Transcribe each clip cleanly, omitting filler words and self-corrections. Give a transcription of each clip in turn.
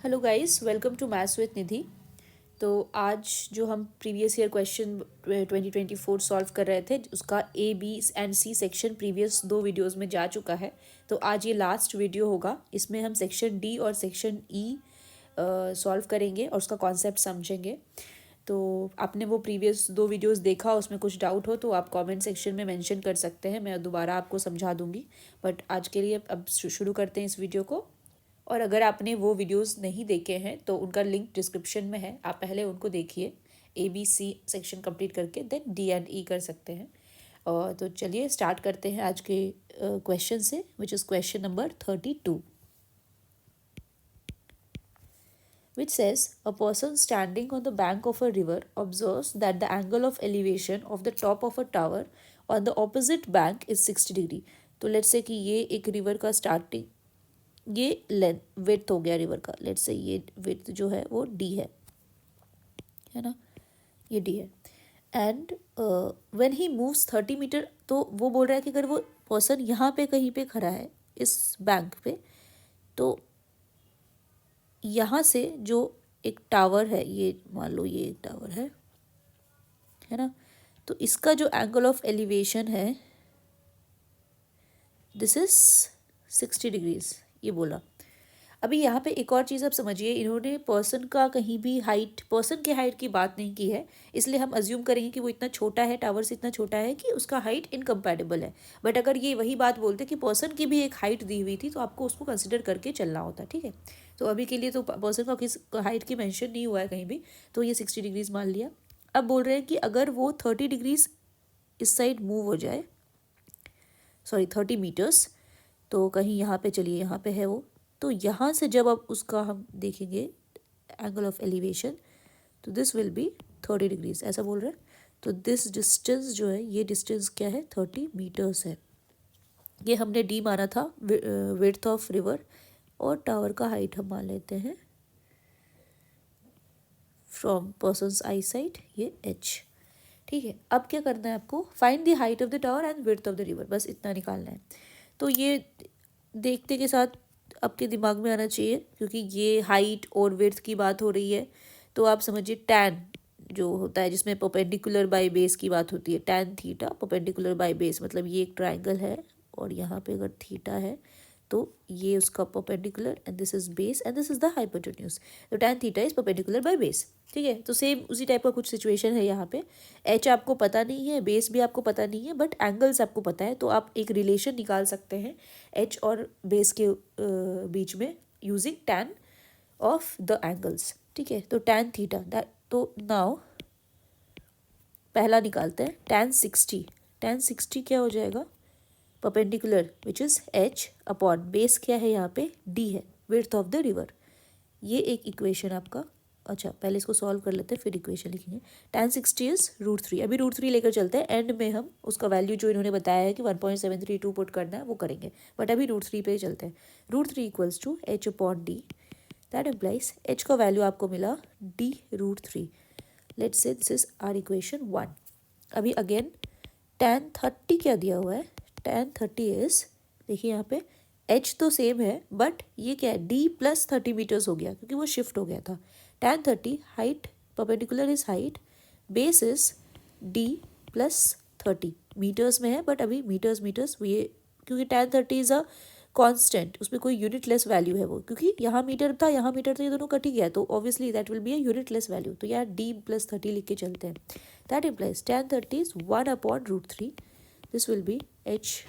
Hello guys, welcome to maths with Nidhi. तो आज जो हम प्रीवियस ईयर क्वेश्चन 2024 सॉल्व कर रहे थे, उसका A B and C section previous 2 videos में जा चुका है। तो आज ये लास्ट वीडियो होगा, इसमें हम सेक्शन डी और सेक्शन ई सॉल्व करेंगे और उसका कॉन्सेप्ट समझेंगे। तो आपने वो प्रीवियस 2 वीडियोस देखा, उसमें कुछ डाउट हो तो आप कमेंट सेक्शन में मेंशन कर सकते हैं, मैं दोबारा आपको समझा दूंगी। बट आज के लिए अब शुरू करते हैं इस वीडियो को। और अगर आपने वो वीडियोस नहीं देखे हैं तो उनका लिंक डिस्क्रिप्शन में है, आप पहले उनको देखिए। A B C section complete करके देन डी एंड ई कर सकते हैं। और तो चलिए स्टार्ट करते हैं आज के क्वेश्चन से, which is question number 32, which says a person standing on the bank of a river observes that the angle of elevation of the top of a tower on the opposite bank is 60 degree. तो let's say कि ये एक river का starting, ये length width हो गया river का। Let's say ये विड्थ जो है वो डी है ना, ये डी है। And when he moves 30 meter, तो वो बोल रहा है कि अगर वो पर्सन यहाँ पे कहीं पे खड़ा है इस बैंक पे, तो यहाँ से जो एक टावर है, ये मान लो ये एक टावर है ना, तो इसका जो एंगल ऑफ एलिवेशन है दिस इज 60 डिग्रीज, ये बोला। अभी यहाँ पे एक और चीज़ आप समझिए, इन्होंने पर्सन का कहीं भी हाइट, पर्सन के हाइट की बात नहीं की है, इसलिए हम अज्यूम करेंगे कि वो इतना छोटा है, टावर से इतना छोटा है कि उसका हाइट इनकम्पैटिबल है। बट अगर ये वही बात बोलते कि पर्सन की भी एक हाइट दी हुई थी तो आपको उसको कंसिडर करके चलना होता, ठीक है। तो अभी के लिए तो पर्सन का किस हाइट की मैंशन नहीं हुआ है कहीं भी, तो ये 60 डिग्रीज मान लिया। अब बोल रहे हैं कि अगर वो 30 डिग्रीज इस साइड मूव हो जाए, सॉरी 30 मीटर्स, तो कहीं यहाँ पे चलिए, यहाँ पे है वो, तो यहाँ से जब अब उसका हम देखेंगे एंगल ऑफ एलिवेशन, तो दिस विल बी 30 डिग्रीज, ऐसा बोल रहे हैं। तो दिस डिस्टेंस जो है, ये डिस्टेंस क्या है, 30 मीटर्स है। ये हमने डी माना था विड्थ ऑफ रिवर, और टावर का हाइट हम मान लेते हैं फ्रॉम पर्सनस आई साइट, ये एच, ठीक है। अब क्या करना है आपको, find the height of the tower and width of the river, बस इतना निकालना है। तो ये देखते के साथ आपके दिमाग में आना चाहिए, क्योंकि ये हाइट और विड्थ की बात हो रही है, तो आप समझिए टैन जो होता है, जिसमें परपेंडिकुलर बाय बेस की बात होती है, tan theta perpendicular by base, मतलब ये एक ट्राइंगल है और यहाँ पे अगर थीटा है तो ये उसका perpendicular, and this is base and this is the hypotenuse. तो tan theta is perpendicular by base, ठीक है। तो सेम उसी टाइप का कुछ सिचुएशन है यहाँ पे। एच आपको पता नहीं है, बेस भी आपको पता नहीं है, बट एंगल्स आपको पता है, तो आप एक रिलेशन निकाल सकते हैं एच और बेस के बीच में using tan of the angles, ठीक है। तो टैन थीटा दैट, तो नाउ पहला निकालते हैं, टैन 60। टैन 60 क्या हो जाएगा, perpendicular which is H upon base क्या है यहाँ पे, डी है, विड्थ ऑफ द रिवर। ये एक इक्वेशन आपका, अच्छा पहले इसको सॉल्व कर लेते हैं फिर इक्वेशन लिखेंगे। टैन 60 इज √3, अभी √3 लेकर चलते हैं, एंड में हम उसका वैल्यू जो इन्होंने बताया है कि 1.732 पुट करना है वो करेंगे, बट अभी √3 पे चलते हैं। √3 equals to H upon D, that implies H का वैल्यू आपको मिला d√3। Let's say this is R equation 1। अभी अगेन टैन 30 क्या दिया हुआ है, टैन 30 इज, देखिए यहाँ पे एच तो सेम है, बट ये क्या है, डी प्लस 30 मीटर्स हो गया क्योंकि वो शिफ्ट हो गया था। Tan 30 height, perpendicular is height, base is D plus 30 meters में है, बट अभी मीटर्स ये, क्योंकि टैन 30 इज अ कांस्टेंट, उसमें कोई यूनिट लेस वैल्यू है वो, क्योंकि यहाँ मीटर था यहाँ मीटर था, ये दोनों कट ही गया, तो obviously that will be a unit less value. तो यहाँ डी प्लस 30 लिख के चलते हैं। That implies tan 30 is 1 upon √3, this will be H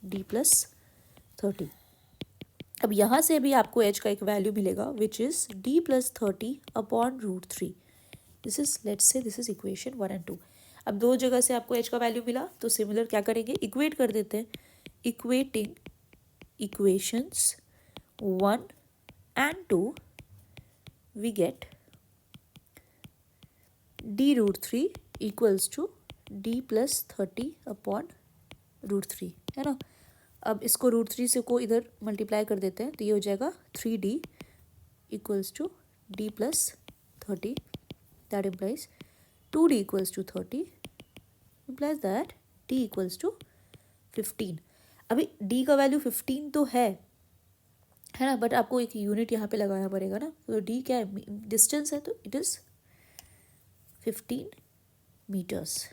D plus 30। अब यहाँ से भी आपको एच का एक वैल्यू मिलेगा which is D plus 30 upon √3। This is, let's say this is equation 1 and 2। अब दो जगह से आपको एच का वैल्यू मिला, तो सिमिलर क्या करेंगे, इक्वेट कर देते हैं। Equating equations 1 and 2 we get d√3 equals to d plus 30 upon √3, है ना। अब इसको √3 से को इधर मल्टीप्लाई कर देते हैं, तो ये हो जाएगा 3d equals to d plus 30, that implies 2d equals to 30, implies that d equals to 15। अभी d का वैल्यू 15 तो है, है ना, बट आपको एक यूनिट यहाँ पे लगाना पड़ेगा ना, तो डी क्या है, डिस्टेंस है, तो इट इज़ 15 मीटर्स।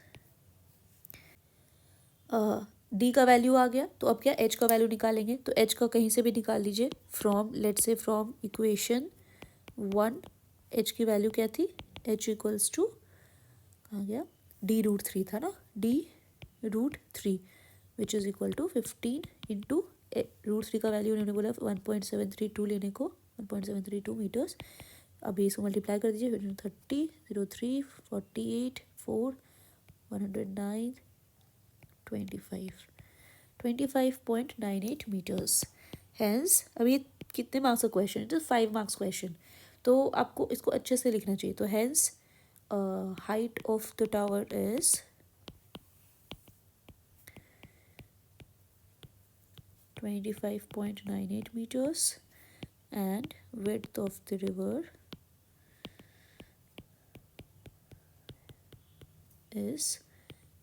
डी का वैल्यू आ गया, तो अब क्या एच का वैल्यू निकालेंगे, तो एच का कहीं से भी निकाल लीजिए, फ्रॉम लेट से फ्रॉम इक्वेशन 1, एच की वैल्यू क्या थी, एच इक्वल्स टू कहाँ गया, d√3 था ना, d√3 which is equal to 15 into √3 का वैल्यू उन्होंने बोला 1.732 लेने को, 1.732 मीटर्स। अब इसको मल्टीप्लाई कर दीजिए, 30, 03, 48, 4, 109, 25.98 मीटर्स। हैंस अब ये कितने मार्क्स का क्वेश्चन है, तो 5 मार्क्स क्वेश्चन, तो आपको इसको अच्छे से लिखना चाहिए। तो hence height of the tower is 25.98 meters and width of the river is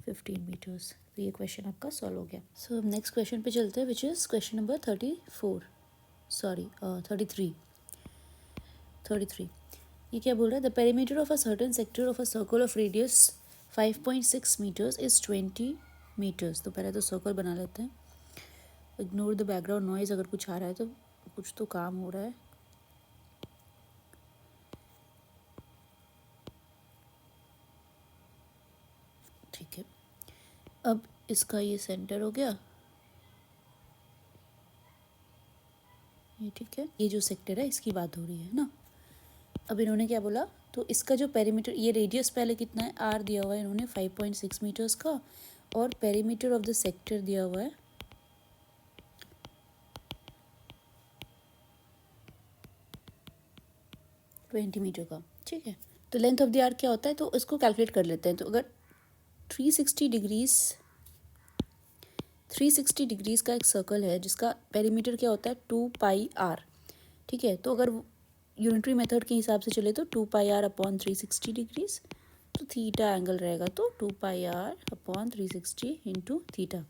15 meters। तो ये क्वेश्चन आपका सॉल्व हो गया। सो अब नेक्स्ट क्वेश्चन पे चलते हैं, विच इज़ क्वेश्चन नंबर 33। ये क्या बोल रहा है, the perimeter of a certain sector of a circle of radius 5.6 meters is 20 meters. तो पहले तो सर्कल बना लेते हैं, इग्नोर द बैकग्राउंड नॉइज, अगर कुछ आ रहा है तो कुछ तो काम हो रहा है। ठीक है, अब इसका ये सेंटर हो गया, ये ठीक है, ये जो सेक्टर है इसकी बात हो रही है ना। अब इन्होंने क्या बोला, तो इसका जो पेरीमीटर, ये रेडियस पहले कितना है, आर दिया हुआ है इन्होंने 5.6 मीटर्स का, और पेरीमीटर ऑफ द सेक्टर दिया हुआ है 20 मीटर का। ठीक है, तो लेंथ ऑफ द आर्क क्या होता है, तो इसको कैलकुलेट कर लेते हैं। तो अगर 360 डिग्रीज का एक सर्कल है जिसका पेरीमीटर क्या होता है 2πr। ठीक है, तो अगर यूनिटरी मेथड के हिसाब से चले तो 2πr अपॉन 360 डिग्रीज, तो थीटा एंगल रहेगा, तो 2πr अपॉन 360 इंटू थीटा, है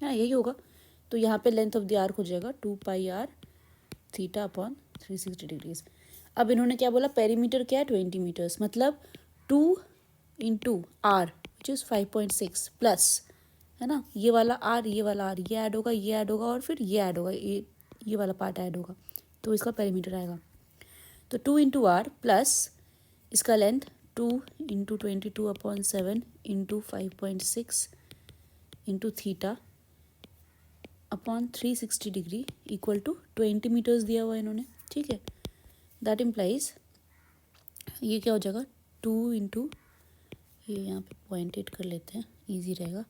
ना, यही होगा। तो यहाँ पे लेंथ ऑफ द आर्क हो जाएगा 2πr थीटा अपॉन 360 डिग्रीज। अब इन्होंने क्या बोला, पेरीमीटर क्या है 20 मीटर्स, मतलब 2 into R which is 5.6 plus, है ना, ये वाला आर, ये वाला आर, ये ऐड होगा, ये ऐड होगा, और फिर ये ऐड होगा, ये वाला पार्ट ऐड होगा, तो इसका पेरीमीटर आएगा। तो 2 इंटू आर प्लस इसका length 2 into 22/7 into 5.6 into theta upon 360 degree equal to 20 meters दिया हुआ है इन्होंने। ठीक है, दैट इम्प्लाइज ये क्या हो जाएगा, 2 इंटू, ये यहाँ पे 0.8 कर लेते हैं, ईजी रहेगा,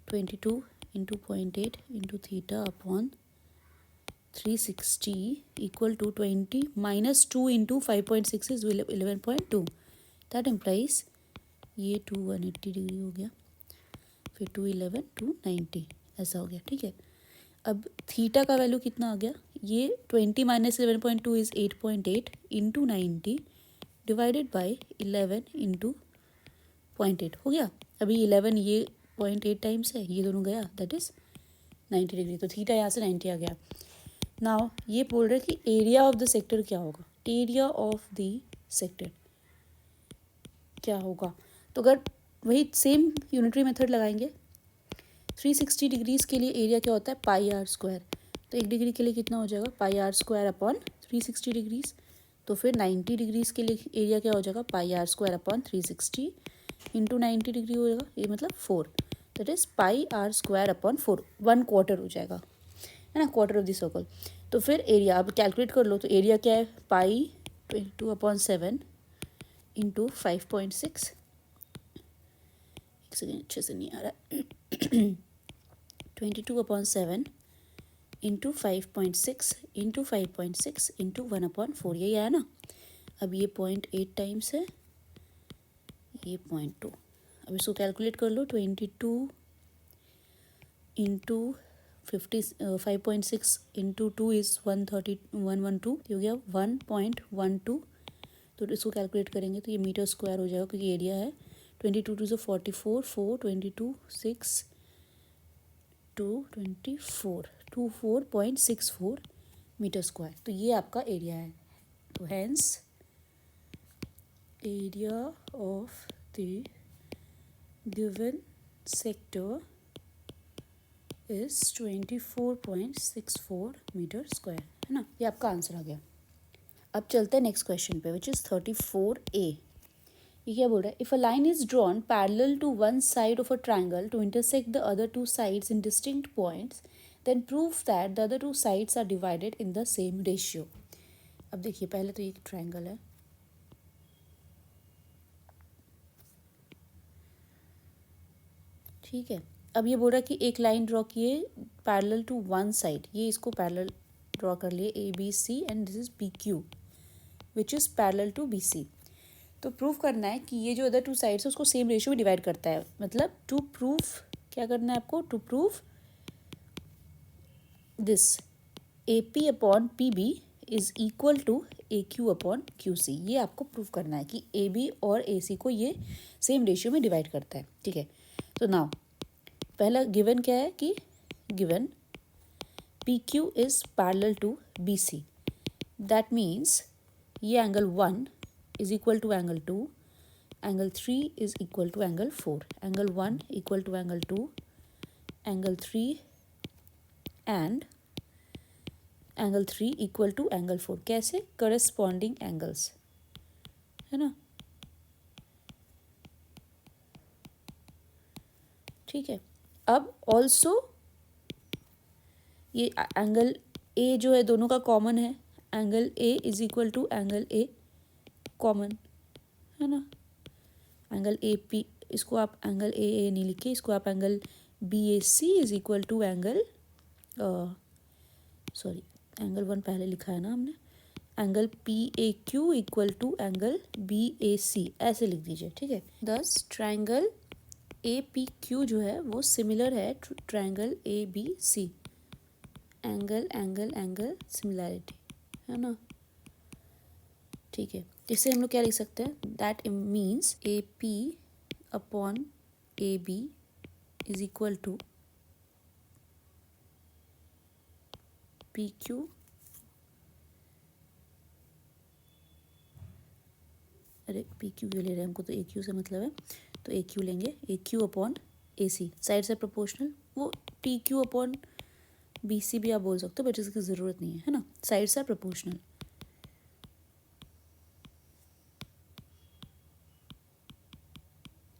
22 into 0.8 into theta upon 360 equal to 20 minus 2 into 5.6 is 11.2। That implies ये 2 180 डिग्री हो गया, फिर 211 290 ऐसा हो गया। ठीक है, अब थीटा का वैल्यू कितना आ गया, ये 20 minus 11.2 is 8.8 into 90 divided by 11 into 0.8 हो गया। अभी 11 ये 0.8 टाइम्स है, ये दोनों गया, दैट इज़ 90 डिग्री, तो थीटा यहाँ से 90 आ गया। नाउ ये बोल रहे कि एरिया ऑफ द सेक्टर क्या होगा, एरिया ऑफ द सेक्टर क्या होगा, तो अगर वही सेम यूनिटरी मेथड लगाएंगे, 360 डिग्रीज़ के लिए एरिया क्या होता है πr², तो 1 डिग्री के लिए कितना हो जाएगा πr² अपॉन 360 डिग्रीज़, तो फिर 90 डिग्रीज़ के लिए एरिया क्या हो जाएगा πr² अपॉन 360 इंटू 90 डिग्री हो जाएगा, ये मतलब 4, दैट इज़ πr² अपॉन 4, 1/4 हो जाएगा, है ना, क्वार्टर ऑफ द सर्कल। तो फिर एरिया अब कैलकुलेट कर लो, तो एरिया क्या है π22/7 इंटू 5.6, एक सेकेंड अच्छे से नहीं आ रहा, 22/7 इंटू 5.6 इंटू 5.6 इंटू 1/4, यही आया ना। अब ये 0.8 टाइम्स है, ये 0.2, अब इसको कैलकुलेट कर लो, 22 इंटू 5.6 इंटू 2 इज़ 112 हो गया 1.12, तो इसको कैलकुलेट करेंगे तो ये मीटर स्क्वायर हो जाएगा, क्योंकि एरिया है 22 2 44, 4 22 6 2 24 24.64 मीटर स्क्वायर। तो ये आपका एरिया है। तो hence area of the given sector is 24.64 meter square, है ना। ये आपका आंसर आ गया। अब चलते हैं नेक्स्ट क्वेश्चन पे, विच इज़ 34A। ये क्या बोल रहा है? If a line is drawn parallel to one side of a triangle to intersect the other two sides in distinct points, then prove that the other two sides are divided in the same ratio. अब देखिए, पहले तो ये triangle है, ठीक है। अब ये बोल रहा है कि एक लाइन ड्रॉ किए पैरेलल टू वन साइड, ये इसको पैरेलल ड्रॉ कर लिए ABC and this is PQ which is parallel to BC। तो प्रूव करना है कि ये जो अदर टू साइड्स है उसको सेम रेशियो में डिवाइड करता है। मतलब टू प्रूव क्या करना है आपको? To prove this AP upon PB is equal to AQ upon QC। ये आपको प्रूव करना है कि AB और AC को ये सेम रेशियो में डिवाइड करता है, ठीक है। तो नाउ पहला गिवन क्या है कि given PQ is parallel to BC, that means ये angle 1 is equal to angle 2, angle 3 is equal to angle 4, angle 1 equal to angle 2, angle 3 and angle 3 equal to angle 4। कैसे? corresponding angles, है ना, ठीक है। अब also ये angle A जो है दोनों का कॉमन है, angle A is equal to angle A common, है ना। एंगल AP, इसको आप एंगल AA नहीं लिखे, इसको आप angle BAC is equal to angle sorry angle 1 पहले लिखा है ना हमने, angle PAQ equal to angle BAC ऐसे लिख दीजिए, ठीक है। दस ट्राइंगल APQ जो है वो सिमिलर है triangle ABC, angle angle angle similarity, है ना, ठीक है। इससे हम लोग क्या लिख सकते हैं? That means AP upon AB is equal to PQ अरे PQ क्यों ले रहे हैं? हमको तो AQ से मतलब है, तो AQ लेंगे, AQ अपॉन AC, साइड से प्रोपोर्शनल। वो PQ अपॉन BC भी आप बोल सकते हो, बट इसकी ज़रूरत नहीं है ना, साइड से प्रोपोर्शनल,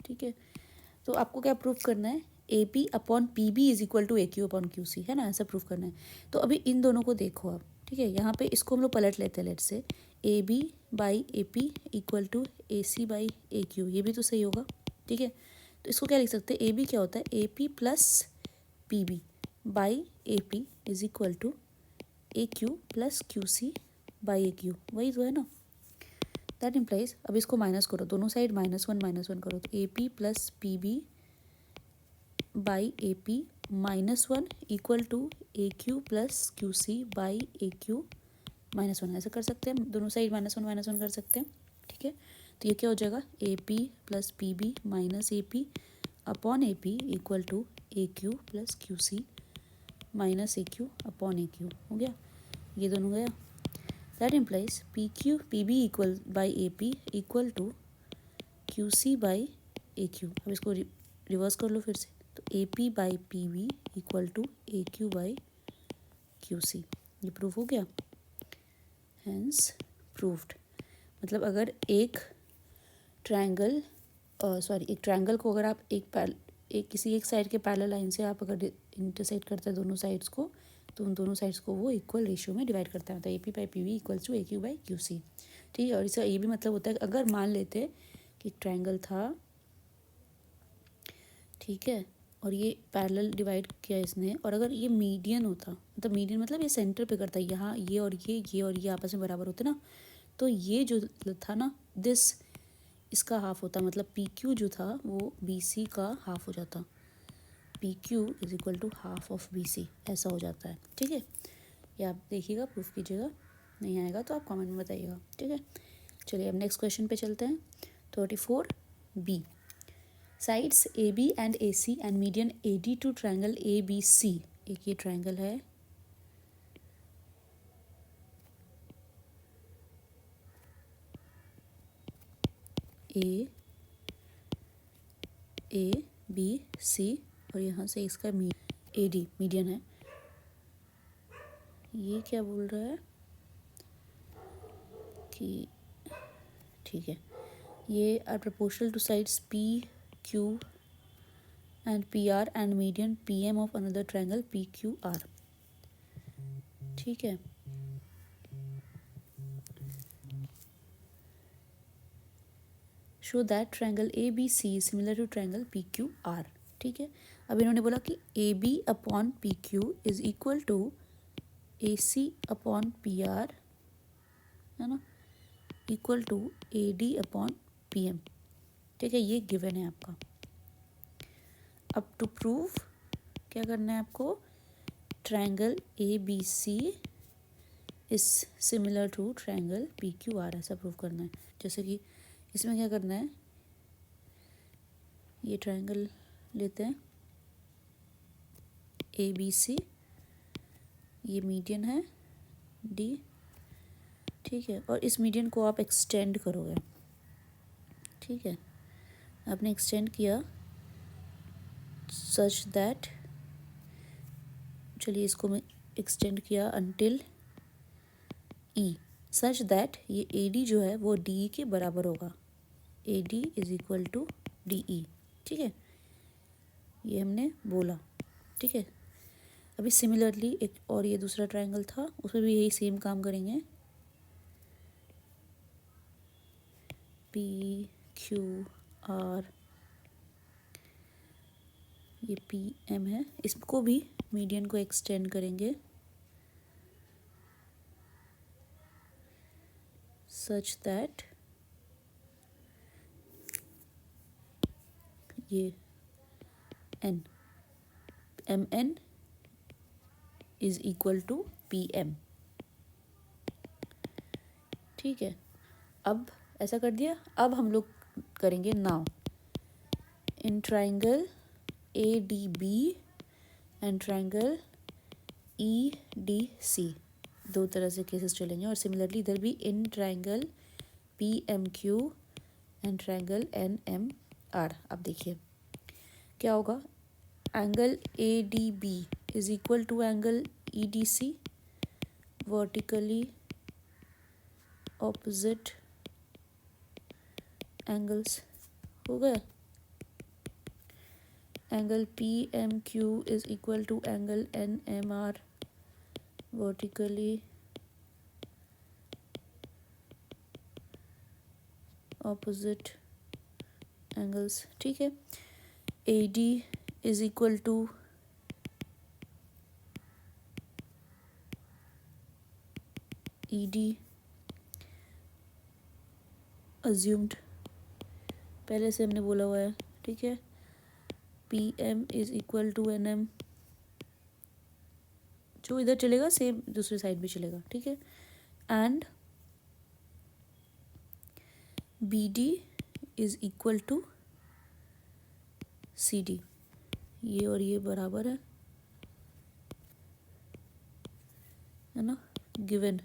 ठीक है। तो आपको क्या प्रूफ करना है? AP upon PB is equal to AQ upon QC, है ना, ऐसा प्रूफ करना है। तो अभी इन दोनों को देखो आप, ठीक है। यहाँ पे इसको हम लोग पलट लेते हैं, let say AB by AP equal to AC by AQ, ये भी तो सही होगा, ठीक है। तो इसको क्या लिख सकते हैं? AB क्या होता है? AP plus PB by AP is equal to AQ plus QC by AQ, वही तो है ना। दैट इम्प्लाइज, अब इसको माइनस करो, दोनों साइड -1 करो, तो AP plus PB by AP -1 equal to AQ plus QC by AQ -1, ऐसा कर सकते हैं, दोनों साइड -1 कर सकते हैं, ठीक है। तो ये क्या हो जाएगा? AP plus PB minus AP upon AP equal to AQ plus QC minus AQ upon AQ, हो गया, ये दोनों गया। That implies PB equal by AP equal to QC by AQ। अब इसको रिवर्स कर लो फिर से, तो AP by PB equal to AQ by QC, ये प्रूफ हो गया, हेंस प्रूव्ड। मतलब अगर एक ट्रायंगल एक ट्रायंगल को अगर आप किसी एक साइड के पैरेलल लाइन से आप अगर इंटरसेक्ट करते हैं दोनों साइड्स को, तो उन दोनों साइड्स को वो इक्वल रेशियो में डिवाइड करता है, मतलब AP by PB equals to AQ by QC, ठीक है। और इसका ये भी मतलब होता है कि अगर मान लेते कि एक ट्रायंगल था, ठीक है, और ये पैरेलल डिवाइड किया इसने, और अगर ये मीडियन होता, मतलब मीडियन मतलब ये सेंटर पे करता है, यहाँ ये और ये आपस में बराबर होते ना, तो ये जो था ना दिस इसका हाफ होता, मतलब PQ जो था वो BC का हाफ हो जाता, PQ is equal to half of BC, ऐसा हो जाता है, ठीक है। ये आप देखिएगा, प्रूफ कीजिएगा, नहीं आएगा तो आप कमेंट में बताइएगा, ठीक है। चलिए अब नेक्स्ट क्वेश्चन पे चलते हैं। 34B, sides AB and AC and median AD to triangle ABC। एक ये ट्रायंगल है, ABC और यहाँ से इसका AD मीडियन है। ये क्या बोल रहा है कि ठीक है, ये are proportional to sides PQ and PR and median PM of another triangle PQR। ठीक है, show that triangle ABC is similar to triangle PQR। ठीक है, अब इन्होंने बोला कि AB upon PQ is equal to AC upon PR, है ना, equal to AD upon PM। ठीक है, ये गिवन है आपका। अब टू प्रूव क्या करना है आपको, triangle ABC is similar to triangle PQR, ऐसा प्रूव करना है। जैसे कि इसमें क्या करना है, ये ट्रायंगल लेते हैं ABC, ये मीडियन है D। ठीक है, और इस मीडियन को आप एक्सटेंड करोगे। ठीक है, आपने एक्सटेंड किया सच दैट, चलिए इसको मैं एक्सटेंड किया अंटिल E, सच दैट ये AD जो है वो DE के बराबर होगा। AD is equal to DE। ठीक है, ये हमने बोला। ठीक है, अभी सिमिलरली एक और ये दूसरा ट्रायंगल था, उसमें भी यही सेम काम करेंगे। PQR, ये PM है, इसको भी मीडियन को एक्सटेंड करेंगे सच दैट ये MN is equal to PM। ठीक है, अब ऐसा कर दिया। अब हम लोग करेंगे now in triangle ADB and triangle EDC, दो तरह से केसेस चलेंगे। और सिमिलरली इधर भी in triangle PMQ and triangle NMR। अब देखिए क्या होगा, angle ADB is equal to angle EDC, vertically opposite angles हो गए। Angle PMQ is equal to angle NMR, vertically opposite angles. ठीक है, AD is equal to ED assumed, पहले से हमने बोला हुआ है। ठीक है, PM is equal to NM, जो इधर चलेगा सेम दूसरी साइड भी चलेगा। ठीक है, and BD is equal to CD, ये और ये बराबर है ना, गिवन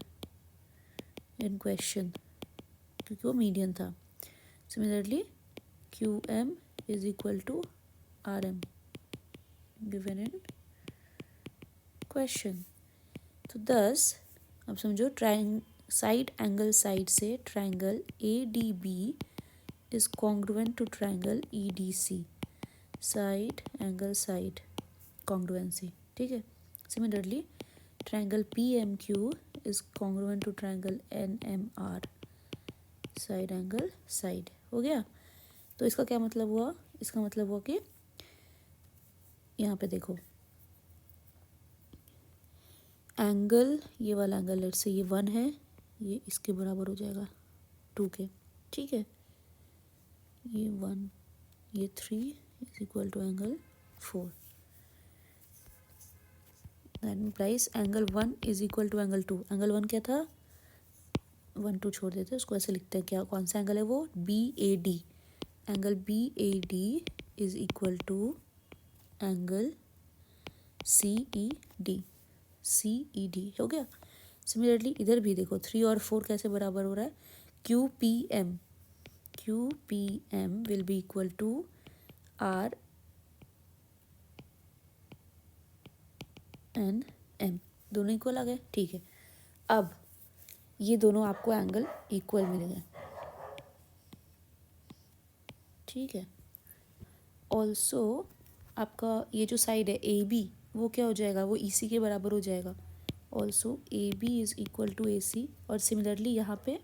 इन क्वेश्चन, क्योंकि वो मीडियन था। Similarly QM is equal to RM, given in question. तो दस अब समझो, साइड एंगल साइड से triangle ADB is congruent to triangle EDC, side angle side congruency. ठीक है, similarly triangle PMQ is congruent to triangle NMR, side angle side. हो गया। तो इसका क्या मतलब हुआ, इसका मतलब हुआ कि यहाँ पे देखो एंगल, ये वाला एंगल लेट से ये 1 है, ये इसके बराबर हो जाएगा 2 के। ठीक है, ये 1 ये 3 is equal to angle 4। That implies angle 1 is equal to angle 2। Angle 1 क्या था, 1 2 छोड़ देते हैं, उसको ऐसे लिखते हैं। क्या, कौन सा एंगल है वो, BAD। Angle BAD is equal to angle CED हो गया। सिमिलरली इधर भी देखो 3 और 4 कैसे बराबर हो रहा है, Q P M will be equal to R N M, दोनों इक्वल आ गए, ठीक है। अब ये दोनों आपको एंगल इक्वल मिल गए, ठीक है। ऑल्सो आपका ये जो साइड है ए बी, वो क्या हो जाएगा, वो ई सी के बराबर हो जाएगा। Also A B is equal to A C, और सिमिलरली यहाँ पे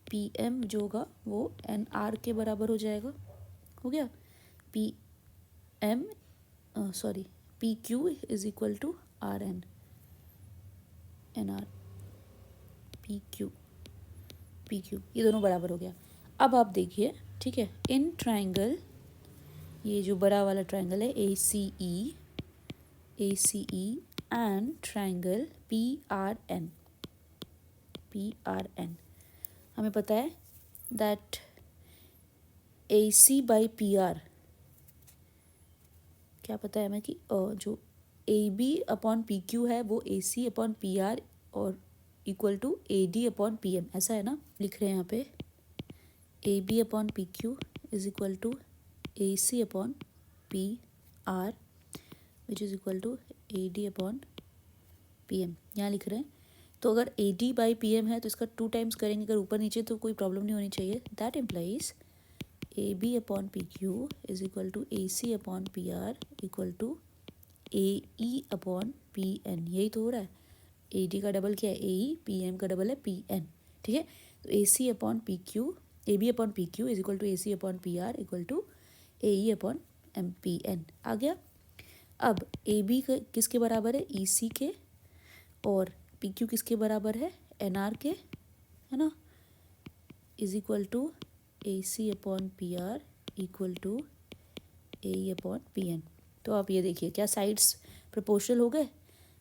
पी एम जो होगा वो एन आर के बराबर हो जाएगा, हो गया। P M sorry P Q is equal to R N N R, P Q ये दोनों बराबर हो गया। अब आप देखिए, ठीक है, इन ट्राइंगल, ये जो बड़ा वाला ट्राइंगल है A C E and triangle P R N, हमें पता है that A C by P R, क्या पता है हमें कि जो A B upon P Q है वो A C upon P R और equal to A D upon P M, ऐसा है ना। लिख रहे हैं यहाँ पे A B upon P Q is equal to A C upon P R which is equal to A D upon P M, यहाँ लिख रहे हैं। तो अगर A D by P M है तो इसका 2 टाइम्स करेंगे, अगर ऊपर नीचे तो कोई प्रॉब्लम नहीं होनी चाहिए। That implies A B upon P Q is equal to A C upon P R equal to A E upon P N, यही तो हो रहा है। ए डी का डबल क्या है, ए ई, पी एम का डबल है पी एन, ठीक है। तो A C upon P Q, A B upon P Q is equal to A C upon P R equal to A E upon M P N आ गया। अब A B किसके बराबर है, ई सी के, और पी क्यू किसके बराबर है, एन आर के, है ना, is equal to A C upon P R equal to A E upon P N. तो आप ये देखिए क्या साइड्स प्रोपोर्शनल हो गए,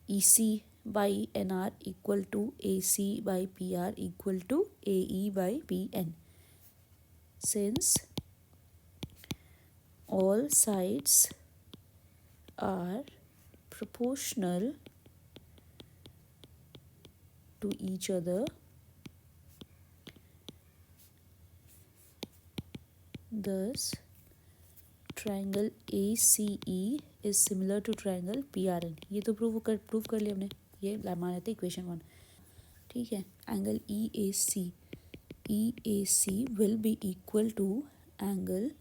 E C by N R equal to A C by P R equal to A E by P N, since all sides are proportional to each other, thus triangle ACE is similar to triangle PRN। ये तो prove कर लिया हमने, ये मान लेते equation 1, ठीक है। Angle EAC will be equal to angle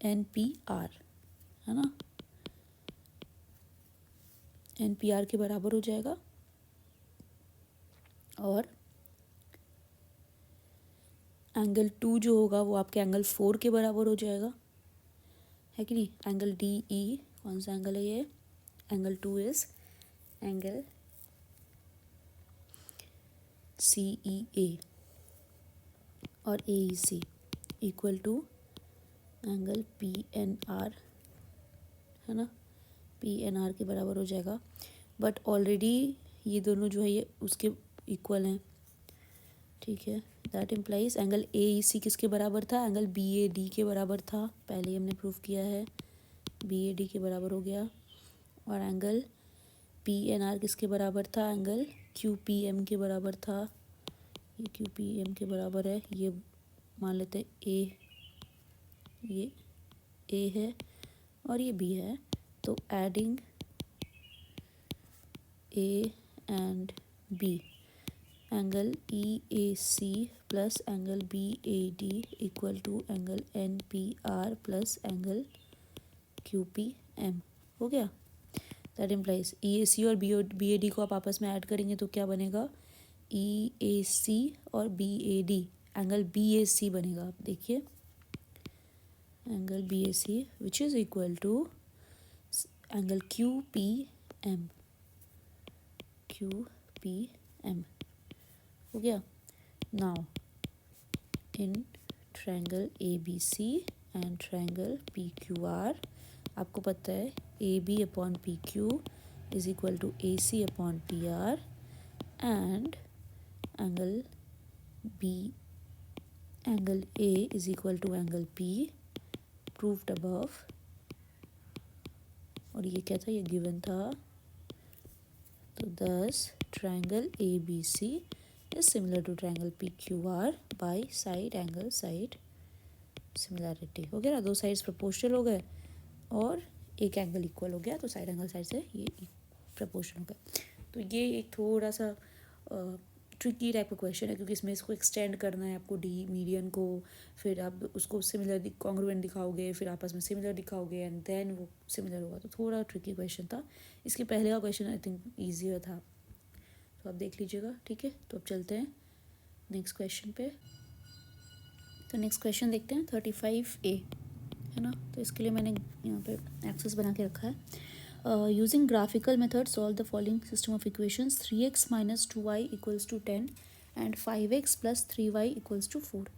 NPR, है ना, NPR के बराबर हो जाएगा। और एंगल 2 जो होगा वो आपके एंगल 4 के बराबर हो जाएगा, है कि नहीं। एंगल DE कौन सा एंगल है, ये एंगल 2 इज एंगल CEA, और AEC equal to angle PNR, है ना, PNR के बराबर हो जाएगा। बट ऑलरेडी ये दोनों जो है ये उसके इक्वल हैं, ठीक है। दैट इम्प्लाइज एंगल AEC किसके बराबर था, एंगल BAD के बराबर था, पहले ही हमने प्रूव किया है, BAD के बराबर हो गया। और एंगल PNR किसके बराबर था, एंगल QPM के बराबर था, ये QPM के बराबर है, ये मान लेते हैं ये A है और ये B है। तो adding A and B, angle EAC plus angle BAD equal to angle NPR plus angle QPM हो गया। दैट इम्प्लाइज EAC और BAD को आप आपस में ऐड करेंगे तो क्या बनेगा, EAC और BAD एंगल BAC बनेगा। आप देखिए angle BAC which is equal to angle QPM हो गया। Now in triangle ABC and triangle PQR आपको पता है AB upon PQ is equal to AC upon PR and angle A is equal to angle P proved above. और ये क्या था, ये गिवन था। तो thus triangle ABC is similar to triangle P Q R by side angle side similarity. हो गया ना, दो साइड्स प्रोपोर्शनल हो गए और एक एंगल इक्वल हो गया, तो साइड एंगल साइड से ये प्रोपोर्शनल हो गया। तो ये एक थोड़ा सा ट्रिकी टाइप का क्वेश्चन है, क्योंकि इसमें इसको एक्सटेंड करना है आपको डी मीडियन को, फिर आप उसको सिमिलर कॉन्ग्रुएंट दिखाओगे, फिर आपस में सिमिलर दिखाओगे एंड देन वो सिमिलर होगा। तो थोड़ा ट्रिकी क्वेश्चन था। इसके पहले का क्वेश्चन आई थिंक ईजियर था, तो आप देख लीजिएगा। ठीक है, तो अब चलते हैं नेक्स्ट क्वेश्चन पे। तो नेक्स्ट क्वेश्चन देखते हैं 35A, है ना। तो इसके लिए मैंने यहाँ पे एक्सेस बना के रखा है। Using graphical method solve the following system of equations 3x minus 2y equals to 10 and 5x plus 3y equals to 4।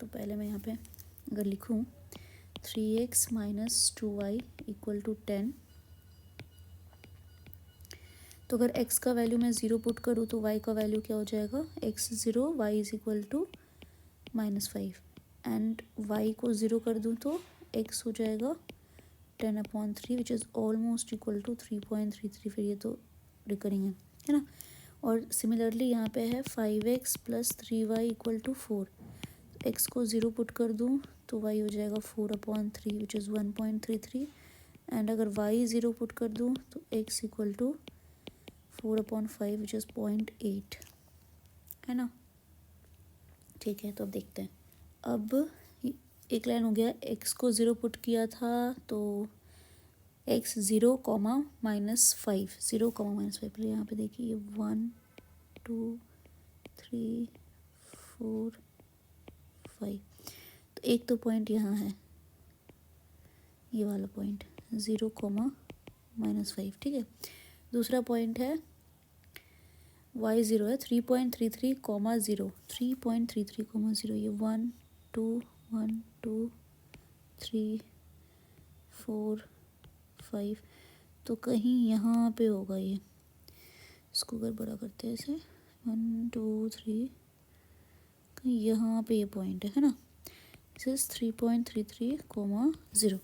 तो पहले मैं यहाँ पे अगर लिखूँ 3x minus 2y equal to 10, तो अगर x का वैल्यू मैं 0 पुट करूँ तो y का वैल्यू क्या हो जाएगा, x 0, y is equal to -5 and y को 0 कर दूँ तो x हो जाएगा 10/3 which is almost equal to 3.33। फिर ये तो रिकरिंग है ना। और सिमिलरली यहाँ पे है 5x plus 3y equal to 4। x को 0 पुट कर दूँ तो y हो जाएगा 4/3 विच इज़ 1.33 एंड अगर y 0 पुट कर दूँ तो x equal to 4/5 which is 0.8, है ना। ठीक है, तो अब देखते हैं। अब एक लाइन हो गया, x को 0 पुट किया था तो x 0, -5, 0, -5। पहले यहाँ पे देखिए 1 2 3 4 5, तो एक तो पॉइंट यहाँ है, ये वाला पॉइंट 0, -5। ठीक है, दूसरा पॉइंट है y 0 है 3.33, 0, 3.33, 0। ये 1 2 1 2 3 4 5, तो कहीं यहाँ पे होगा ये। इसको अगर बड़ा करते हैं ऐसे 1 2 3, कहीं यहाँ पे ये पॉइंट है ना। This is 3.33, 0।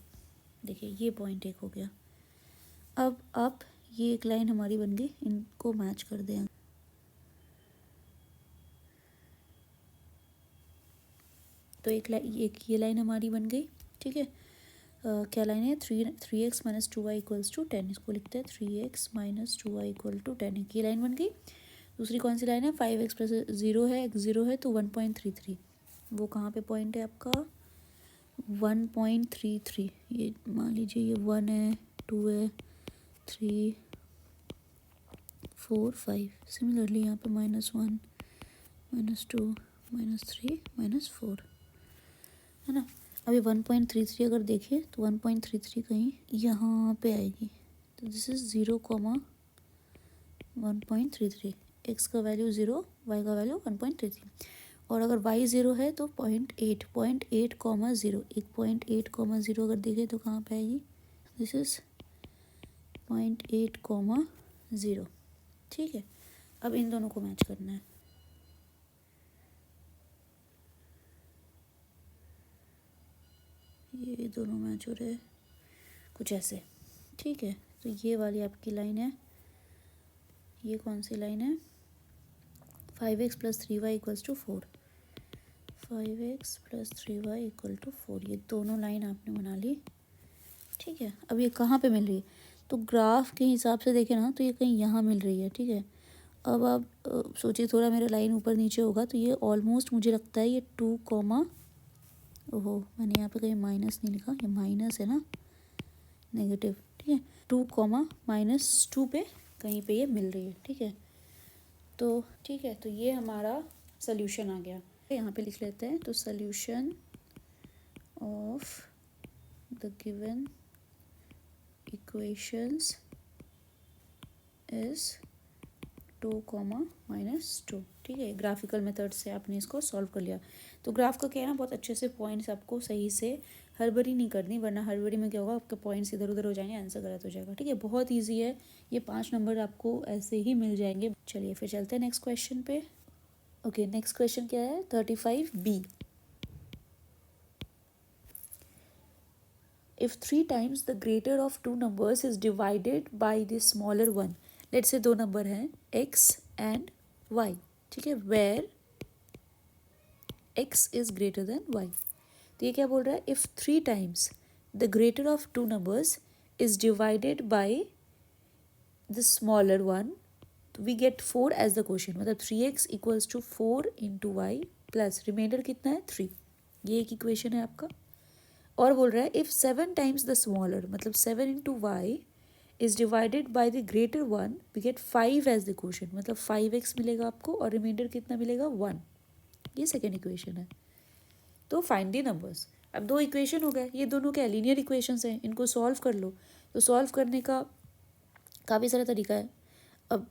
देखिए ये पॉइंट एक हो गया। अब ये एक लाइन हमारी बन गई, इनको मैच कर दें। तो एक ये लाइन हमारी बन गई। ठीक है, क्या लाइन है, 3x minus 2y equals to 10। इसको लिखते हैं 3x minus 2y equal to 10। ये लाइन बन गई। दूसरी कौन सी लाइन है, 5x प्लस 0 है, x 0 है तो 1.33। वो कहाँ पे पॉइंट है आपका, 1.33। ये मान लीजिए ये 1 है, 2 है, 3 4 5। सिमिलरली यहाँ पे -1 -2 -3 -4, है ना। अभी 1.33 अगर देखें तो 1.33 कहीं यहाँ पे आएगी, तो दिस इज़ 0, 1.33। एक्स का वैल्यू 0, वाई का वैल्यू 1.33। और अगर y 0 है तो 0.8, 0, एक 0.8, अगर देखें तो कहाँ पे आएगी, दिस इज़ 0.8, 0। ठीक है, अब इन दोनों को मैच करना है। ये दोनों मैच हो रहे हैं कुछ ऐसे। ठीक है, तो ये वाली आपकी लाइन है, ये कौन सी लाइन है, 5x plus 3y equals to 4, 5x plus 3y equal to 4। ये दोनों लाइन आपने बना ली। ठीक है, अब ये कहाँ पे मिल रही है, तो ग्राफ के हिसाब से देखें ना तो ये कहीं यहाँ मिल रही है। ठीक है, अब आप सोचिए थोड़ा मेरा लाइन ऊपर नीचे होगा तो ये ऑलमोस्ट मुझे लगता है ये 2, ओहो मैंने यहाँ पे कहीं माइनस नहीं लिखा, ये माइनस है ना, नेगेटिव। ठीक है, 2, -2 पे कहीं पे ये मिल रही है। ठीक है, तो ठीक है, तो ये हमारा सोल्यूशन आ गया। यहाँ पे लिख लेते हैं, तो solution of the given equations is 2, -2। ठीक है, ग्राफिकल मेथड से आपने इसको सॉल्व कर लिया। तो ग्राफ का क्या है ना, बहुत अच्छे से पॉइंट्स आपको सही से हड़बड़ी नहीं करनी, वरना हड़बड़ी में क्या होगा, आपके पॉइंट्स इधर उधर हो जाएंगे, आंसर गलत हो जाएगा। ठीक है, बहुत ईजी है, ये 5 नंबर आपको ऐसे ही मिल जाएंगे। चलिए फिर चलते हैं नेक्स्ट क्वेश्चन पे। ओके, नेक्स्ट क्वेश्चन क्या है, 35B। If 3 times the greater of two numbers is divided by the smaller one, let's say दो नंबर हैं x and y, ठीक है, where x is greater than y। तो ये क्या बोल रहा है, if 3 times the greater of 2 numbers is divided by the smaller one, we get 4 as the question, मतलब 3x equals to 4 into y plus reminder कितना है 3। ये एक इक्वेशन है आपका। और बोल रहा है इफ 7 टाइम्स द स्मॉलर, मतलब 7 into y is divided by the greater one, we get 5 as the question, मतलब 5x मिलेगा आपको और रिमाइंडर कितना मिलेगा 1। ये सेकेंड इक्वेशन है। तो फाइंड द नंबर्स। अब 2 इक्वेशन हो गए, ये दोनों क्या लीनियर इक्वेशंस हैं, इनको सॉल्व कर लो। तो सॉल्व करने का काफ़ी सारा तरीका है। अब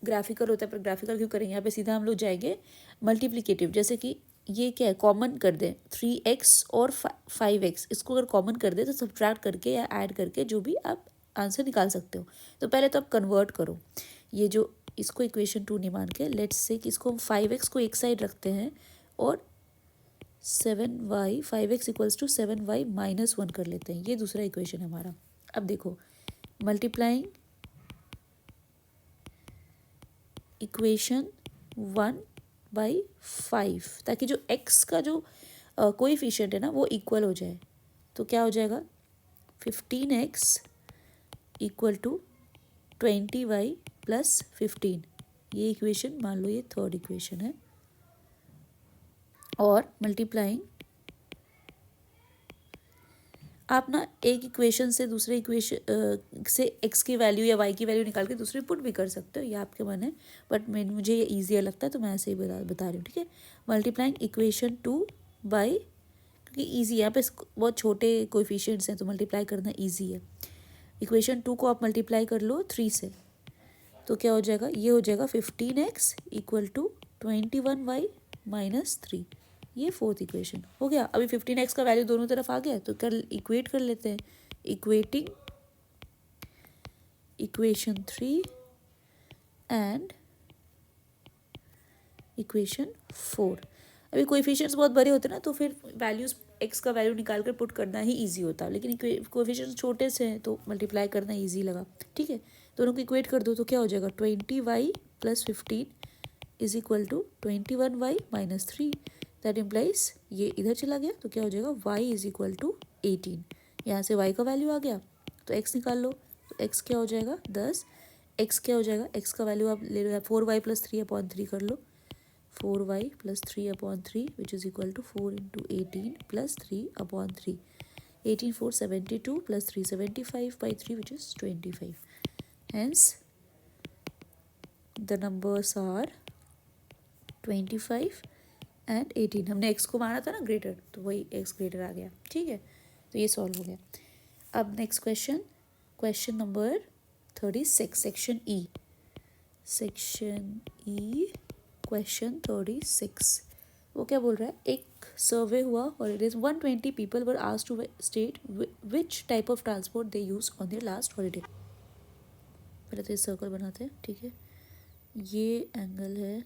ग्राफिकल होता है, पर ग्राफिकल क्यों करेंगे, यहाँ पे सीधा हम लोग जाएंगे मल्टीप्लिकेटिव। जैसे कि ये क्या है, कॉमन कर दें 3x और 5x, इसको अगर कॉमन कर दे तो सब्ट्रैक्ट करके या ऐड करके जो भी आप आंसर निकाल सकते हो। तो पहले तो आप कन्वर्ट करो, ये जो इसको इक्वेशन 2 नहीं मान के, लेट्स से कि इसको हम 5x को एक साइड रखते हैं और 7y 5x equals to 7y minus 1 कर लेते हैं। ये दूसरा इक्वेशन है हमारा। अब देखो, मल्टीप्लाइंग इक्वेशन 1/5, ताकि जो x का जो कोएफिशिएंट है ना वो इक्वल हो जाए। तो क्या हो जाएगा, 15x equal to 20y plus 15। ये इक्वेशन मान लो ये थर्ड इक्वेशन है। और मल्टीप्लाइंग, आप ना एक इक्वेशन से दूसरे इक्वेशन से x की वैल्यू या y की वैल्यू निकाल के दूसरे पुट भी कर सकते हो, ये आपके मन है, बट मुझे ये ईजियर लगता है तो मैं ऐसे ही बता रही हूँ। ठीक है, मल्टीप्लाइंग इक्वेशन 2 बाई, क्योंकि ईजी है, यहाँ पे बहुत छोटे कोएफिशिएंट्स हैं तो मल्टीप्लाई करना ईजी है। इक्वेशन 2 को आप मल्टीप्लाई कर लो 3 से, तो क्या हो जाएगा, ये हो जाएगा 15x equal to 21y minus 3। ये फोर्थ इक्वेशन हो गया। अभी 15x का वैल्यू दोनों तरफ आ गया तो कर इक्वेट कर लेते हैं। Equating equation 3 and equation 4। अभी कोएफिशिएंट्स बहुत बड़े होते हैं ना, तो फिर वैल्यूज x का वैल्यू निकाल कर पुट करना ही ईजी होता है, लेकिन कोएफिशिएंट्स छोटे से हैं तो मल्टीप्लाई करना ईजी लगा। ठीक है, दोनों को इक्वेट कर दो तो क्या हो जाएगा, 20y plus 15 is equal to 21y minus 3। That implies ये इधर चला गया तो क्या हो जाएगा, y इज इक्वल टू 18। यहाँ से y का वैल्यू आ गया तो x निकाल लो, तो x क्या हो जाएगा 10। x क्या हो जाएगा, x का वैल्यू आप ले लो 4y प्लस 3/3 कर लो, 4y plus 3/3 which is equal to 4 into 18 plus 3/3। 18 4 72 plus 3 75/3 which is 25। Hence the numbers are 25 and 18। हमने x को माना था ना ग्रेटर, तो वही x ग्रेटर आ गया। ठीक है, तो ये सॉल्व हो गया। अब next question, question number 36, section E. Section E question 36, वो क्या बोल रहा है, एक सर्वे हुआ और it is 120 people were asked to state which type of transport they use on their last holiday. पहले तो ये सर्कल बनाते हैं। ठीक है, ये एंगल है,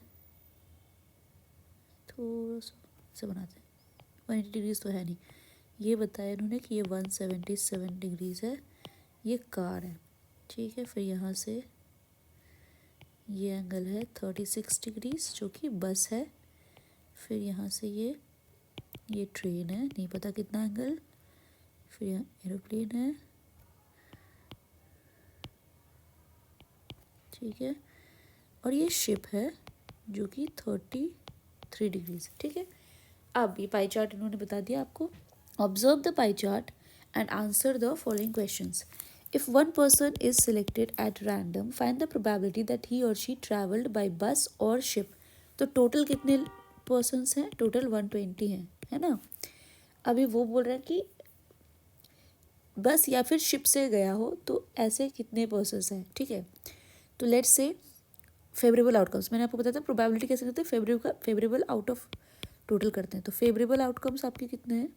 थोड़ा सा बनाते हैं, 180 डिग्रीज तो है नहीं। ये बताया इन्होंने कि ये 177 डिग्रीज है, ये कार है। ठीक है, फिर यहाँ से ये एंगल है 36 डिग्रीज जो कि बस है। फिर यहाँ से ये ट्रेन है, नहीं पता कितना एंगल। फिर यहाँ एरोप्लेन है। ठीक है, और ये शिप है जो कि 33 डिग्रीज। ठीक है, अब ये पाई चार्ट इन्होंने बता दिया आपको। Observe the pie chart and answer the following questions. If one person is selected at random, find the probability that he or she traveled by bus or ship. तो total कितने persons हैं, total 120 हैं, है ना। अभी वो बोल रहे हैं कि बस या फिर शिप से गया हो तो ऐसे कितने पर्सन्स हैं। ठीक है, तो लेट्स से फेवरेबल आउटकम्स, मैंने आपको बताया था प्रोबेबिलिटी कैसे करते हैं, फेवरेबल आउट ऑफ टोटल करते हैं। तो फेवरेबल आउटकम्स आपके कितने हैं,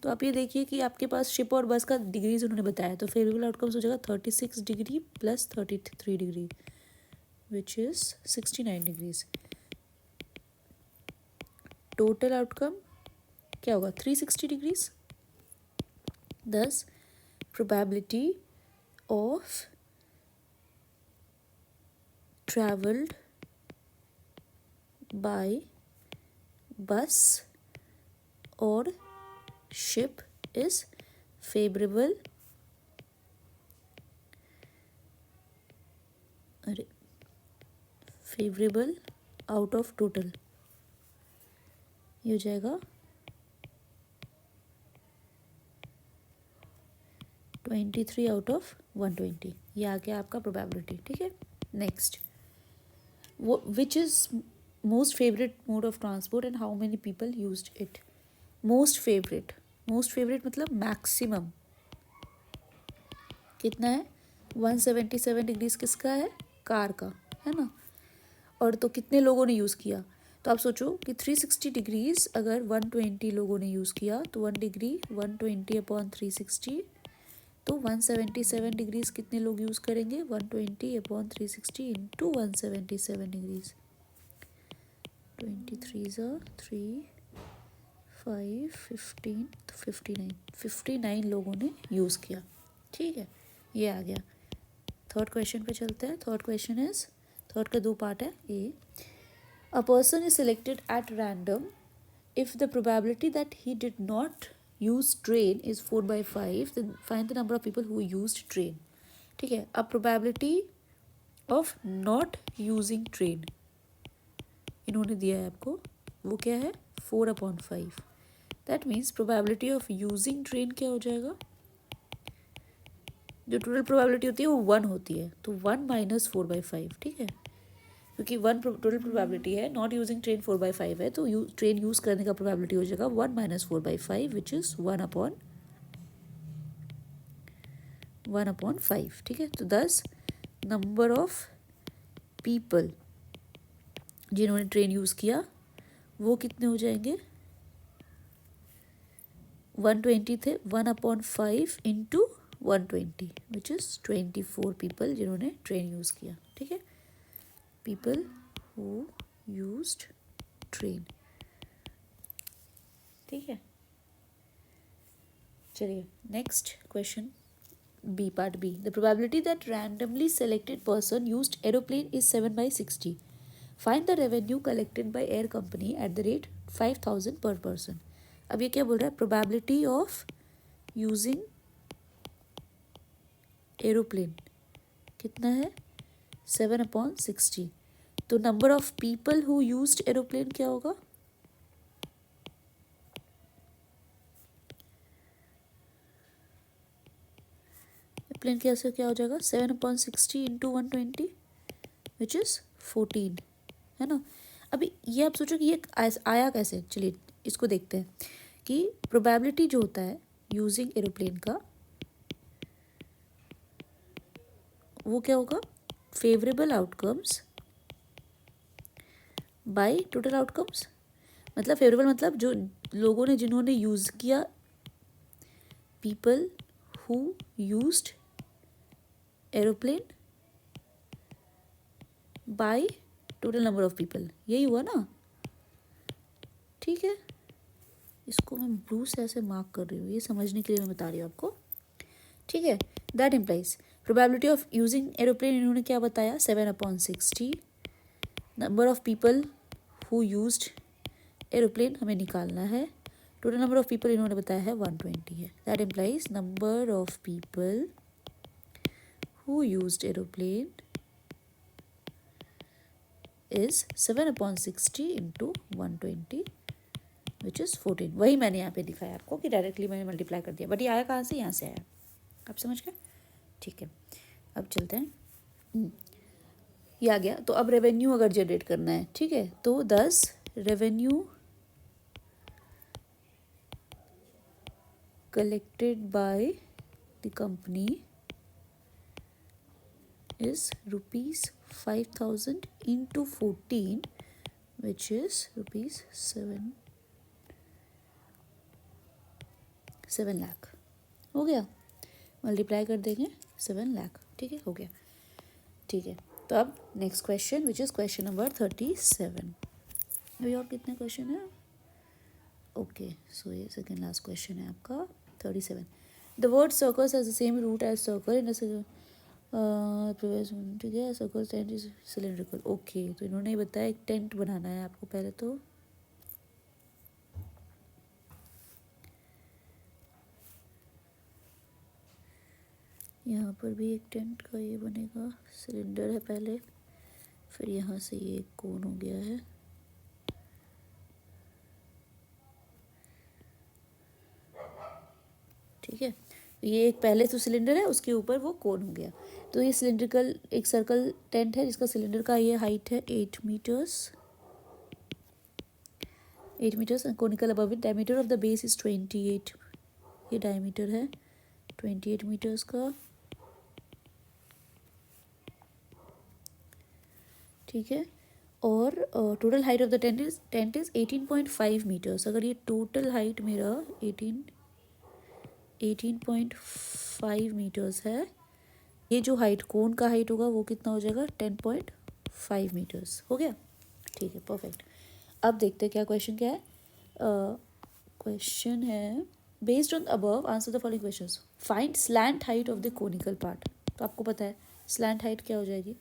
तो आप ये देखिए कि आपके पास शिप और बस का डिग्रीज उन्होंने बताया, तो फेवरेबल आउटकम्स हो जाएगा 36 degree plus 33 degree which is 69 degrees. Total outcome क्या होगा, 360 डिग्रीज। दस probability of traveled by bus or ship is favorable out of total, ये हो जाएगा 23 आउट ऑफ 120। ये आ गया आपका प्रोबेबिलिटी। ठीक है, नेक्स्ट, वो which is most favourite mode of transport and how many people used it. Most favourite मतलब मैक्सिमम कितना है, 177 डिग्रीज किसका है, कार का, है ना। और तो कितने लोगों ने यूज़ किया, तो आप सोचो कि 360 डिग्रीज अगर 120 लोगों ने यूज़ किया तो 1 डिग्री 120 अपॉन 360, तो 177 डिग्रीज कितने लोग यूज़ करेंगे, 120 अपॉन 360 इंटू 177 डिग्रीज, 23 3 5 15 तो 59 लोगों ने यूज़ किया। ठीक है, ये आ गया। थर्ड क्वेश्चन पे चलते हैं। थर्ड क्वेश्चन इज, थर्ड का 2 पार्ट है। A, a person is selected at random if the probability that he did not use train is 4/5, then find the number of people who used train। ठीक है, अब probability of not using train इन्होंने दिया है आपको, वो क्या है, 4/5। That means probability of using train क्या हो जाएगा, जो टोटल प्रोबेबिलिटी होती है वो 1 होती है, तो 1 माइनस 4/5। ठीक है, क्योंकि 1 टोटल प्रोबेबिलिटी है, नॉट यूजिंग ट्रेन 4/5 है, तो ट्रेन यूज़ करने का प्रोबेबिलिटी हो जाएगा 1 माइनस 4/5 विच इज़ 1/5। ठीक है, तो 10 नंबर ऑफ पीपल जिन्होंने ट्रेन यूज़ किया वो कितने हो जाएंगे, 120 थे, 1/5 इंटू 120 विच इज़ 24 पीपल जिन्होंने ट्रेन यूज़ किया। ठीक है, पीपल हु यूज्ड ट्रेन। ठीक है, चलिए next question, B, part B. The probability that randomly selected person used aeroplane is 7/60। Find the revenue collected by air company at the rate 5,000 per person. अब ये क्या बोल रहा है, प्रोबेबिलिटी ऑफ यूजिंग एरोप्लेन कितना है, 7/60। तो number of people who used aeroplane क्या होगा, एरोप्लेन कैसे क्या हो जाएगा, 7/60 इंटू 120 विच इज़ 14, है ना। अभी ये आप सोचो कि ये आया कैसे, चलिए इसको देखते हैं कि प्रोबेबिलिटी जो होता है यूजिंग एरोप्लेन का वो क्या होगा, favourable outcomes by total outcomes. मतलब फेवरेबल मतलब जो लोगों ने जिन्होंने यूज़ किया, people who used aeroplane by total number of people, यही हुआ ना। ठीक है, इसको मैं ब्लू से ऐसे मार्क कर रही हूँ, ये समझने के लिए मैं बता रही हूँ आपको। ठीक है, that implies probability of using aeroplane इन्होंने क्या बताया, 7/60। Number of people who used aeroplane हमें निकालना है, टोटल नंबर ऑफ पीपल इन्होंने बताया है 120 है। That implies number of people who used aeroplane is 7/60 into 120 which is 14। वही मैंने यहाँ पे दिखाया आपको कि डायरेक्टली मैंने मल्टीप्लाई कर दिया, बट ये आया कहाँ से, यहाँ से आया, आप समझ गए। ठीक है, अब चलते हैं, ये आ गया। तो अब रेवेन्यू अगर जनरेट करना है, ठीक है, तो 10 revenue collected by the company is ₹5,000 into 14 which is ₹7 lakh. हो गया, मल्टीप्लाई कर देंगे 7 लाख। ठीक है, हो गया। ठीक है, तो अब next question which is question number 37। अभी और कितने क्वेश्चन है, ओके, सो ये सेकेंड लास्ट क्वेश्चन है आपका 37। The word circles has the same root as circle in ठीक है, circle tent is cylindrical. Okay, तो इन्होंने बताया एक टेंट बनाना है आपको पहले। तो यहाँ पर भी एक टेंट का ये बनेगा, सिलेंडर है पहले, फिर यहाँ से ये एक कोन हो गया है। ठीक है, ये एक पहले तो सिलेंडर है, उसके ऊपर वो कोन हो गया। तो ये सिलेंड्रिकल एक सर्कल टेंट है जिसका सिलेंडर का ये हाइट है 8 metres, 8 metres. Conical above it, diameter of the base is 28, ये डायमीटर है 28 मीटर्स का। ठीक है, और total height of the tent is 18.5 metres. अगर ये टोटल हाइट मेरा 18.5 मीटर्स है, ये जो हाइट कोन का हाइट होगा वो कितना हो जाएगा, 10.5 मीटर्स। हो गया, ठीक है, परफेक्ट। अब देखते हैं क्या क्वेश्चन क्या है। क्वेश्चन है based on above answer the following questions. Find slant height of the conical part. तो आपको पता है स्लैंट हाइट क्या हो जाएगी,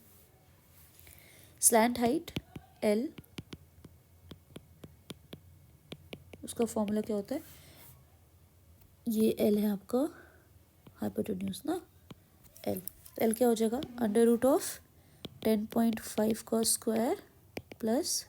स्लैंट हाइट एल, उसका फॉर्मूला क्या होता है, ये एल है आपका हाइपोटेन्यूज ना, एल। तो एल क्या हो जाएगा, अंडर रूट ऑफ 10.5 का स्क्वायर प्लस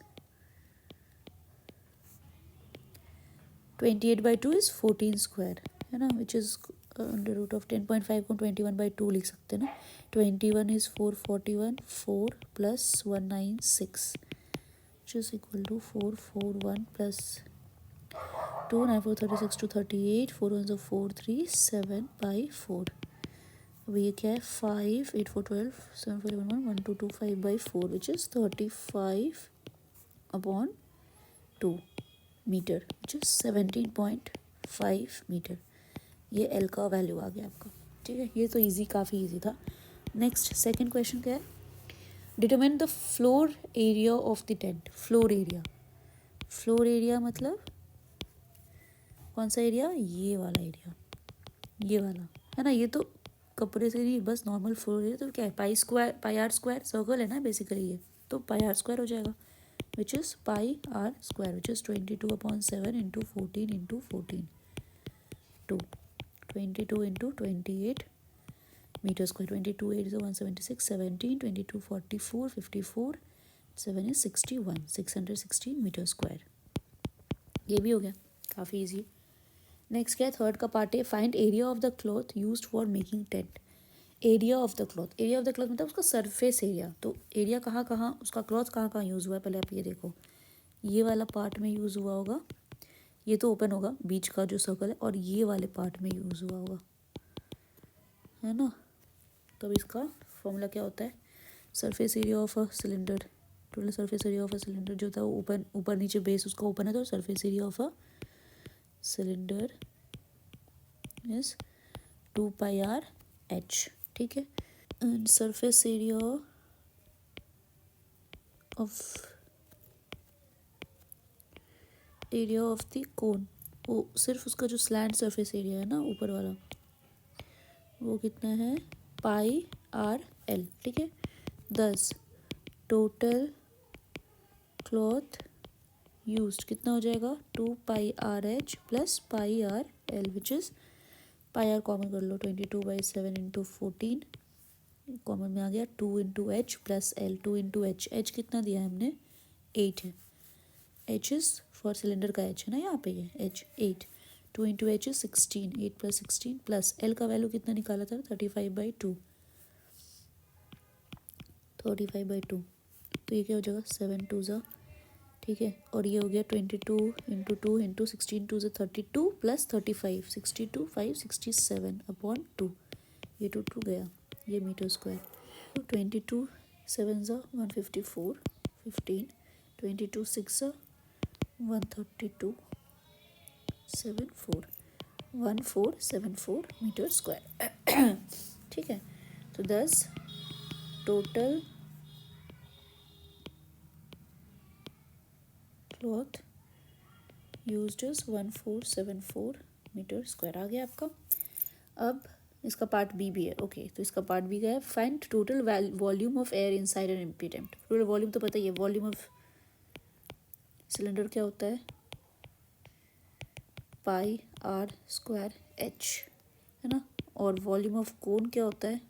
28/2 इज 14 स्क्वायर, है ना, which is under root of 10.5 को 21/2 लिख सकते हैं ना। 21 इज 441, 4 प्लस 196 which is equal to 441 plus 2, 9 4 36 to 38, 4 1 so 4 3 7/4। अब ये क्या है, 5 8 4 12 7 4 11 1 2 2 5/4 which is 35/2 metre which is 17.5 metre. ये एल का वैल्यू आ गया आपका। ठीक है, ये तो इजी, काफ़ी इजी था। नेक्स्ट सेकंड क्वेश्चन क्या है, determine the floor area of the tent. Floor area, floor area मतलब कौन सा एरिया, ये वाला एरिया, ये वाला, है ना। ये तो कपड़े से नहीं, बस नॉर्मल फ्लोर एरिया। तो क्या है, pi square, pi are square, circle है ना बेसिकली ये, तो पाई आर स्क्वायर हो जाएगा which is pi r square which is 22/7 into 14 into 14, 2, 22 into 28 meter square, 22 8 is 176, 17 22 44 54, 7 is 61, 616 metre square. ये भी हो गया, काफ़ी इजी। नेक्स्ट क्या है, थर्ड का पार्ट है, find area of the cloth used for making tent. Area of the cloth, area of the cloth मतलब उसका सरफेस एरिया। तो एरिया कहाँ कहाँ, उसका क्लॉथ कहाँ कहाँ यूज़ हुआ है, पहले आप ये देखो, ये वाला पार्ट में यूज़ हुआ होगा, ये तो ओपन होगा बीच का जो सर्कल है, और ये वाले पार्ट में यूज़ हुआ होगा, है ना। तो इसका फॉर्मूला क्या होता है, surface area of a cylinder, total surface area of a cylinder जो था वो ओपन, ऊपर नीचे बेस उसका ओपन है, तो surface area of a cylinder is 2πr/h। ठीक है, and surface area of the cone, वो सिर्फ उसका जो स्लैंट सरफेस एरिया है ना ऊपर वाला, वो कितना है, πr/l। ठीक है, 10 टोटल क्लॉथ यूज्ड कितना हो जाएगा, 2πr/h plus πr/l which is, pi R common कर लो, 22/7 इंटू 14 कॉमन में आ गया, 2 into H plus L, 2 into H, H कितना दिया है हमने, 8 है, एच इज़ फॉर सिलेंडर का एच है ना यहाँ पे, ये H 8, 2 into H is 16, 8 plus 16 plus L का वैल्यू कितना निकाला था, 35/2, 35/2। तो ये क्या हो जाएगा, 7 2 ज़ा, ठीक है, और ये हो गया 22 इंटू 2 इंटू 16 2 ज़ा 32 प्लस 35, 62 5 67/2, ये 2 गया, ये मीटर स्क्वायर। तो 22 7 ज़ा 154, 15, 22 6 ज़ा 132 74, 1474 मीटर स्क्वायर। ठीक है, तो 10 total cloth used is 1474 metre square आ गया आपका। अब इसका पार्ट बी भी है, ओके। तो इसका पार्ट बी का है, find total volume of air inside an empty tent. Total volume तो पता ही है, वॉल्यूम ऑफ सिलेंडर क्या होता है, पाई आर स्क्वायर एच, है ना। और वॉल्यूम ऑफ कोन क्या होता है,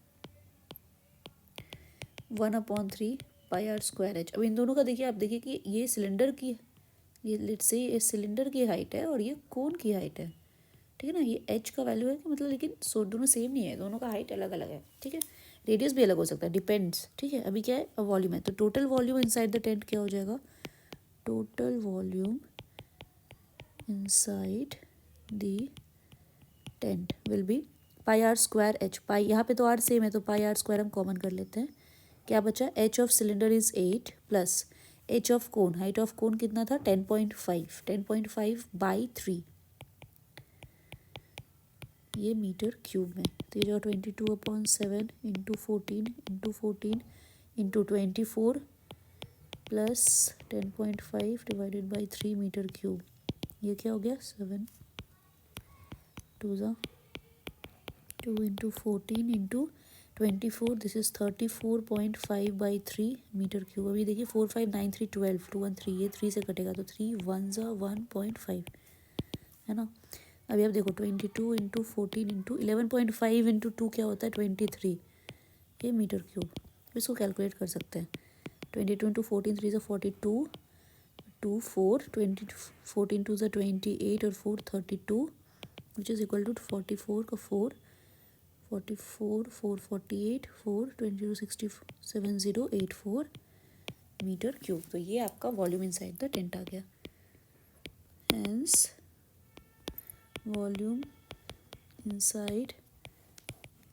1/3 पाई आर स्क्वायर एच। अब इन दोनों का देखिए, आप देखिए कि ये सिलेंडर की, ये लेट्स से ये सिलेंडर की हाइट है और ये कोन की हाइट है, ठीक है ना। ये एच का वैल्यू है कि मतलब, लेकिन दोनों सेम नहीं है, दोनों का हाइट अलग अलग है, ठीक है। रेडियस भी अलग हो सकता है, डिपेंड्स, ठीक है। अभी क्या है, वॉल्यूम है, तो total volume inside the tent क्या हो जाएगा, total volume inside the tent will be pi are square h. Pi यहाँ पे तो आर सेम है, तो पाई आर स्क्वायर हम कॉमन कर लेते हैं। क्या बचा, h of cylinder is 8 plus h of cone, height of cone कितना था 10.5, 10.5/3, ये मीटर क्यूब में। तो ये जो 22/7 into 24 plus 10.5 divided by 3 metre cube, ये क्या हो गया, 7 2 2 into 14 into 24, this is 34.5/3 metre cube. अभी देखिए 4 5 9 3 12 2 1 3, ये 3 से कटेगा तो 3 1 1.5, है ना। अभी आप देखो 22 इंटू 14 इंटू 11.5 इंटू 2 क्या होता है 23, ये मीटर क्यूब। इसको कैलकुलेट कर सकते हैं, 22 इंटू 14 3 से 42, 2 4 20 14 2 से 28 और 4 32, विच इज़ इक्वल टू 44 का 4 44 4 48 4 22 7084 मीटर क्यूब। तो ये आपका वॉल्यूम इनसाइड द टेंट आ गया। Hence volume inside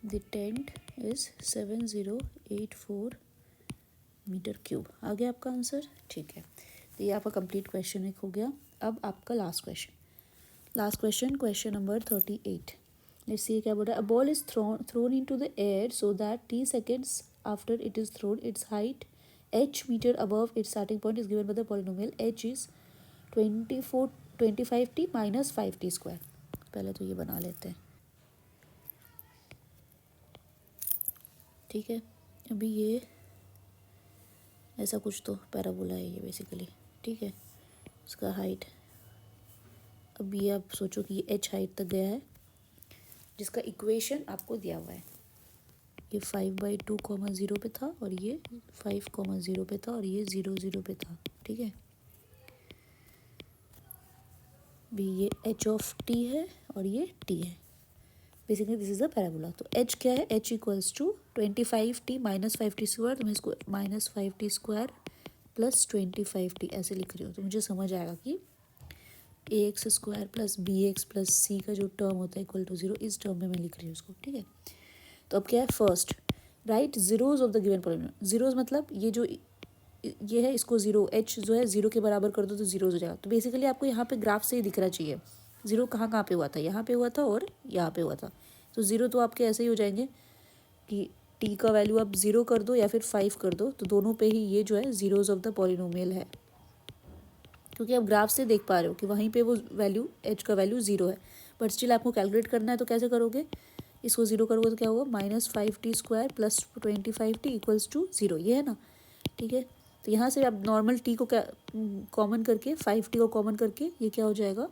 the tent is 7084 metre cube. आ गया आपका आंसर, ठीक है। तो ये आपका कंप्लीट क्वेश्चन एक हो गया। अब आपका last question, question number 38। Let's see क्या बोल रहा है, a ball is throne into the air so that t seconds after it is thrown its height h meter above its starting point is given by the polynomial h is 25t minus 5t square। पहले तो ये बना लेते हैं, ठीक है। अभी ये ऐसा कुछ तो पैराबोला है ये बेसिकली, ठीक है। उसका हाइट, अब ये आप सोचो कि ये एच हाइट तक गया है, जिसका इक्वेशन आपको दिया हुआ है, ये 5/2, 0 पे था और ये 5, 0 पे था और ये 0, 0 पे था, ठीक है। भी ये एच ऑफ टी है और ये टी है, basically this is a parabola. तो एच क्या है, H equals to 25t minus 5t square, तो मैं इसको minus 5t square plus 25t ऐसे लिख रही हूँ, तो मुझे समझ आएगा कि ax square plus bx plus c का जो टर्म होता है इक्वल टू 0, इस टर्म में मैं लिख रही हूँ उसको, ठीक है। तो अब क्या है, first right zeros of the given polynomial. Zeros मतलब ये जो ये है, इसको 0 एच जो है 0 के बराबर कर दो तो जीरोज हो जाएगा। तो बेसिकली आपको यहाँ पे ग्राफ से ही दिखना चाहिए, 0 कहाँ कहाँ पे हुआ था, यहाँ पे हुआ था और यहाँ पे हुआ था। तो 0 तो आपके ऐसे ही हो जाएंगे कि t का वैल्यू आप 0 कर दो या फिर 5 कर दो, तो दोनों पे ही ये जो है जीरोज ऑफ द पॉलिनोमियल है, क्योंकि आप ग्राफ से देख पा रहे हो कि वहीं पे वो वैल्यू h का वैल्यू 0 है। बट स्टिल आपको कैलकुलेट करना है, तो कैसे करोगे, इसको 0 करोगे तो क्या होगा, -5t square plus 25t equals to 0, ये है ना, ठीक है। तो यहाँ से आप नॉर्मल t को क्या कॉमन करके, 5t को कॉमन करके ये क्या हो जाएगा,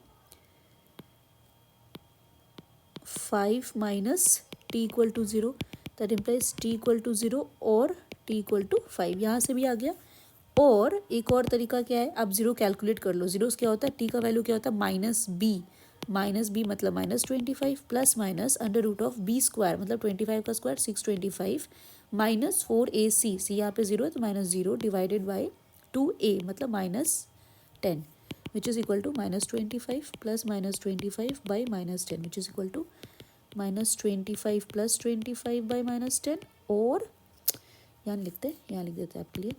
5 minus T equal to 0, that implies t equal to 0 और t इक्वल टू 5, यहाँ से भी आ गया। और एक और तरीका क्या है, आप 0 कैलकुलेट कर लो, जीरोस क्या होता है, t का वैल्यू क्या होता है -b मतलब -25 plus minus under root of b square मतलब 25 का स्क्वायर 625 माइनस 4ac, सी यहाँ पे 0 है तो -0 डिवाइडेड बाई 2a मतलब -10 which is equal to -25 plus -25 by -10 which is equal to -25 plus 25 by -10, और यहाँ लिखते हैं, यहाँ लिख देते हैं आपके लिए,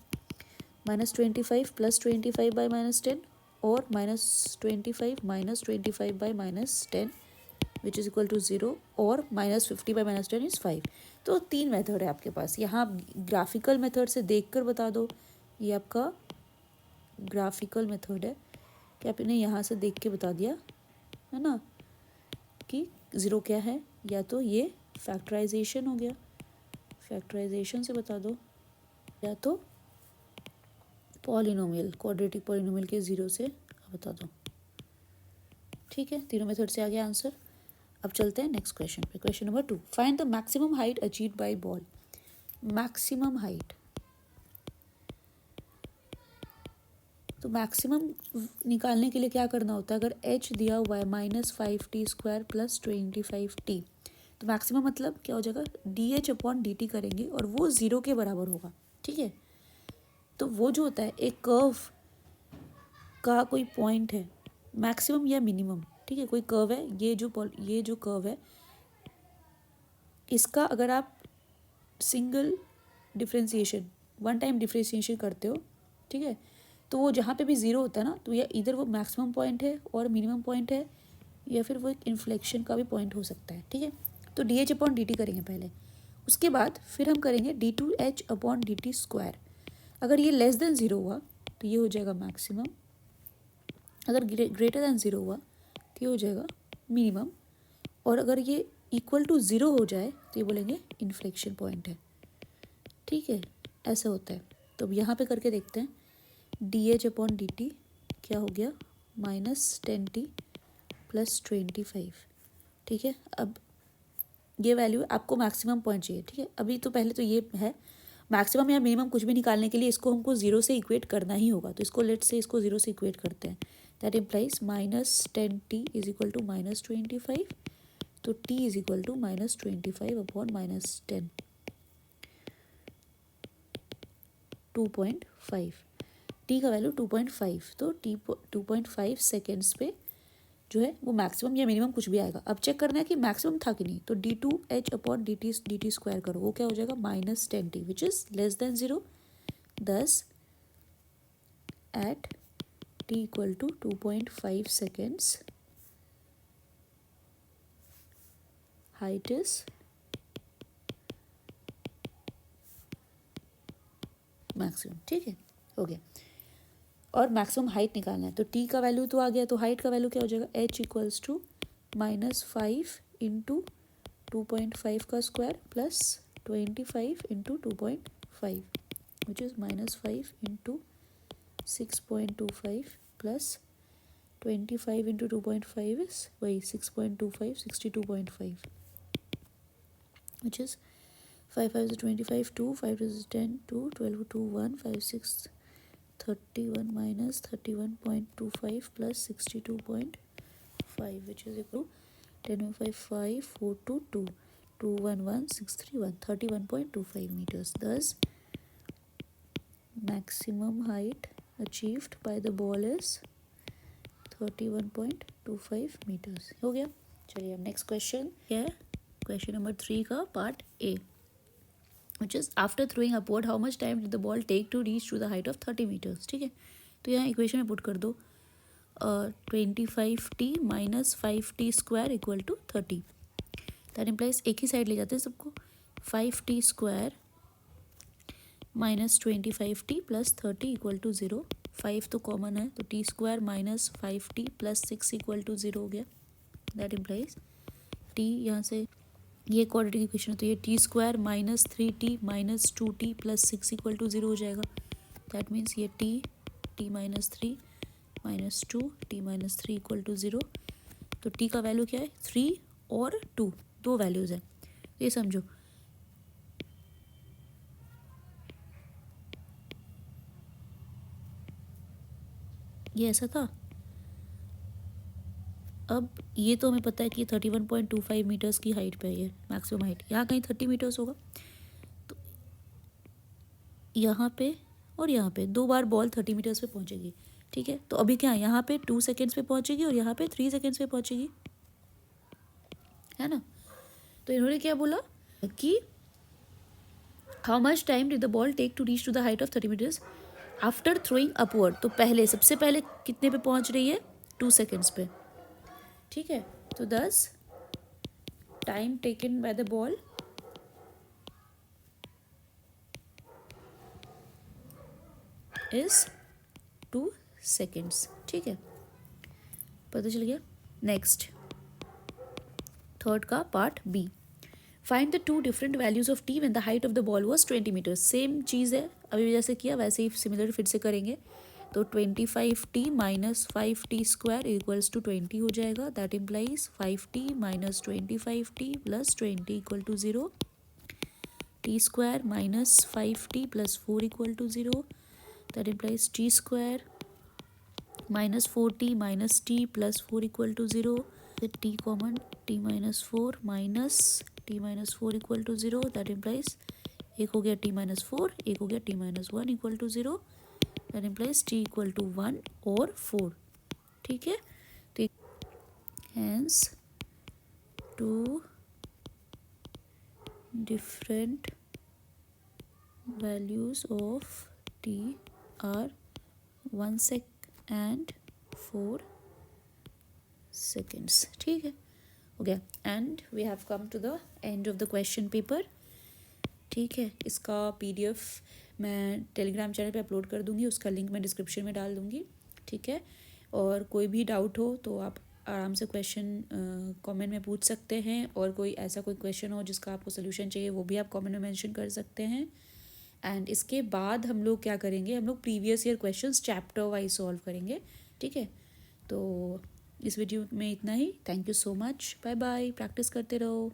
-25 प्लस 25 बाई -10 और -25 minus 25 by -10 which is equal to 0 और -50 बाई -10 इज़ 5। तो 3 मेथड है आपके पास, यहाँ आप ग्राफिकल मेथड से देखकर बता दो, ये आपका ग्राफिकल मेथड है कि आपने यहाँ से देख के बता दिया, है ना, कि 0 क्या है, या तो ये फैक्टराइजेशन हो गया, फैक्टराइजेशन से बता दो, या तो पॉलिनोमियल, क्वाड्रेटिक पॉलिनोमियल के ज़ीरो से बता दो। ठीक है, तीनों मेथड से आ गया आंसर। अब चलते हैं नेक्स्ट क्वेश्चन पे। Question number 2, find the maximum height achieved by ball. Maximum height, तो मैक्सिमम निकालने के लिए क्या करना होता है? अगर h दिया हुआ है -5t² + 25t, तो मैक्सिमम मतलब क्या हो जाएगा? dh/dt करेंगे और वो ज़ीरो के बराबर होगा। ठीक है, तो वो जो होता है एक कर्व का कोई पॉइंट है, मैक्सिमम या मिनिमम। ठीक है, कोई कर्व है, ये जो कर्व है, इसका अगर आप single differentiation, one time differentiation करते हो, ठीक है, तो वो जहाँ पे भी ज़ीरो होता है ना, तो या इधर वो मैक्सिमम पॉइंट है और मिनिमम पॉइंट है, या फिर वो एक इन्फ्लेक्शन का भी पॉइंट हो सकता है। ठीक है, तो dh/dt करेंगे पहले, उसके बाद फिर हम करेंगे d2h/dt²। अगर ये लेस देन ज़ीरो हुआ तो ये हो जाएगा मैक्सिमम, अगर ग्रेटर देन ज़ीरो हुआ तो ये हो जाएगा मिनिमम, और अगर ये इक्वल टू ज़ीरो हो जाए तो ये बोलेंगे इन्फ्लेक्शन पॉइंट है। ठीक है, ऐसा होता है। तो अब यहाँ पे करके देखते हैं, dh/dt क्या हो गया? -10t + 25। ठीक है, अब ये वैल्यू आपको मैक्सिमम पॉइंट चाहिए। ठीक है, अभी तो पहले तो ये है मैक्सिमम या मिनिमम, कुछ भी निकालने के लिए इसको हमको ज़ीरो से इक्वेट करना ही होगा। तो इसको लेट से इसको ज़ीरो से इक्वेट करते हैं। दैट इम्प्लाइज -10t = -25, तो t = -25/-10, 2.5। t का वैल्यू 2.5, तो t 2.5 सेकेंड्स पे जो है वो मैक्सिमम या मिनिमम कुछ भी आएगा। अब चेक करना है कि मैक्सिमम था कि नहीं, तो d2h/dt² करो, वो क्या हो जाएगा? -10t which is less than zero. Thus at t = 2.5 seconds, height is maximum. ठीक है, हो गया। और मैक्सिमम हाइट निकालना है, तो t का वैल्यू तो आ गया, तो हाइट का वैल्यू क्या हो जाएगा? h = -5 × 2.5 का स्क्वायर + 25 × 2.5, विच इज़ -5 × 6.25 + 25 × 2.5 इज वही 6.25, 62.5, which is 5 5 is 25, 2 5 is 10, 2 12 2 1 5 6 31 minus 31.25 plus 62.5, which is equal to 10 5 5 4 2 2 2 1 1 6 3 1 31.25 meters. Thus, maximum height achieved by the ball is 31.25 meters. हो गया। चलिए अब नेक्स्ट क्वेश्चन क्या है? क्वेश्चन नंबर 3 का part A, which is after throwing upward how much time did the ball take to reach to the height of 30 meters. ठीक है, तो यहाँ इक्वेशन में पुट कर दो 25t - 5t² = 30। दैट इम्प्लाइज एक ही साइड ले जाते हैं सबको, 5t² - 25t + 30 = 0। 5 तो कॉमन है, तो t² - 5t + 6 = 0 हो गया। दैट इम्प्लाइज t यहाँ से ये क्वाड्रेटिक इक्वेशन है, तो ये t² - 3t - 2t + 6 = 0 हो जाएगा। दैट मीन्स ये t - 3 - 2 t - 3 = 0। तो t का वैल्यू क्या है? 3 और 2, दो वैल्यूज़ है, ये समझो। ये ऐसा था। अब ये तो हमें पता है कि 31.25 मीटर्स की हाइट पे है, ये मैक्सिमम हाइट। यहाँ कहीं 30 मीटर्स होगा, तो यहाँ पे और यहाँ पे दो बार बॉल 30 मीटर्स पे पहुँचेगी। ठीक है, तो अभी क्या है, यहाँ पे 2 सेकेंड्स पे पहुँचेगी और यहाँ पे 3 सेकेंड्स पे पहुँचेगी, है ना। तो इन्होंने क्या बोला कि how much time did the ball take to reach to the height of 30 metres after throwing upward. तो पहले सबसे पहले कितने पे पहुँच रही है? 2 सेकेंड्स पे। ठीक है, तो thus time taken by the ball is 2 seconds। ठीक है, पता चल गया। नेक्स्ट थर्ड का part B, find the 2 different values of t when the height of the ball was 20 metres. Same चीज़ है, अभी जैसे किया वैसे ही सिमिलर फिर से करेंगे। तो 25t minus 5t square equals to 20 हो जाएगा। That implies 5t minus 25t plus 20 equal to 0। T square minus 5t plus 4 equal to 0। That implies T square minus 4t minus t plus 4 equal to 0। t common, t minus 4 minus t minus 4 equal to 0। That implies एक हो गया t minus 4, एक हो गया t minus 1 equal to 0। That implies t equal to 1 और 4। ठीक है, तो hence 2 different values of t are 1 sec and 4 seconds। ठीक है, हो गया। And we have come to the end of the question paper. ठीक है, इसका PDF मैं टेलीग्राम चैनल पे अपलोड कर दूँगी, उसका लिंक मैं डिस्क्रिप्शन में डाल दूँगी। ठीक है, और कोई भी डाउट हो तो आप आराम से क्वेश्चन कमेंट में पूछ सकते हैं, और कोई ऐसा कोई क्वेश्चन हो जिसका आपको सोल्यूशन चाहिए वो भी आप कमेंट में मेंशन कर सकते हैं। एंड इसके बाद हम लोग क्या करेंगे, हम लोग previous year questions chapter wise solve करेंगे। ठीक है, तो इस वीडियो में इतना ही। Thank you so much, bye bye, practice करते रहो।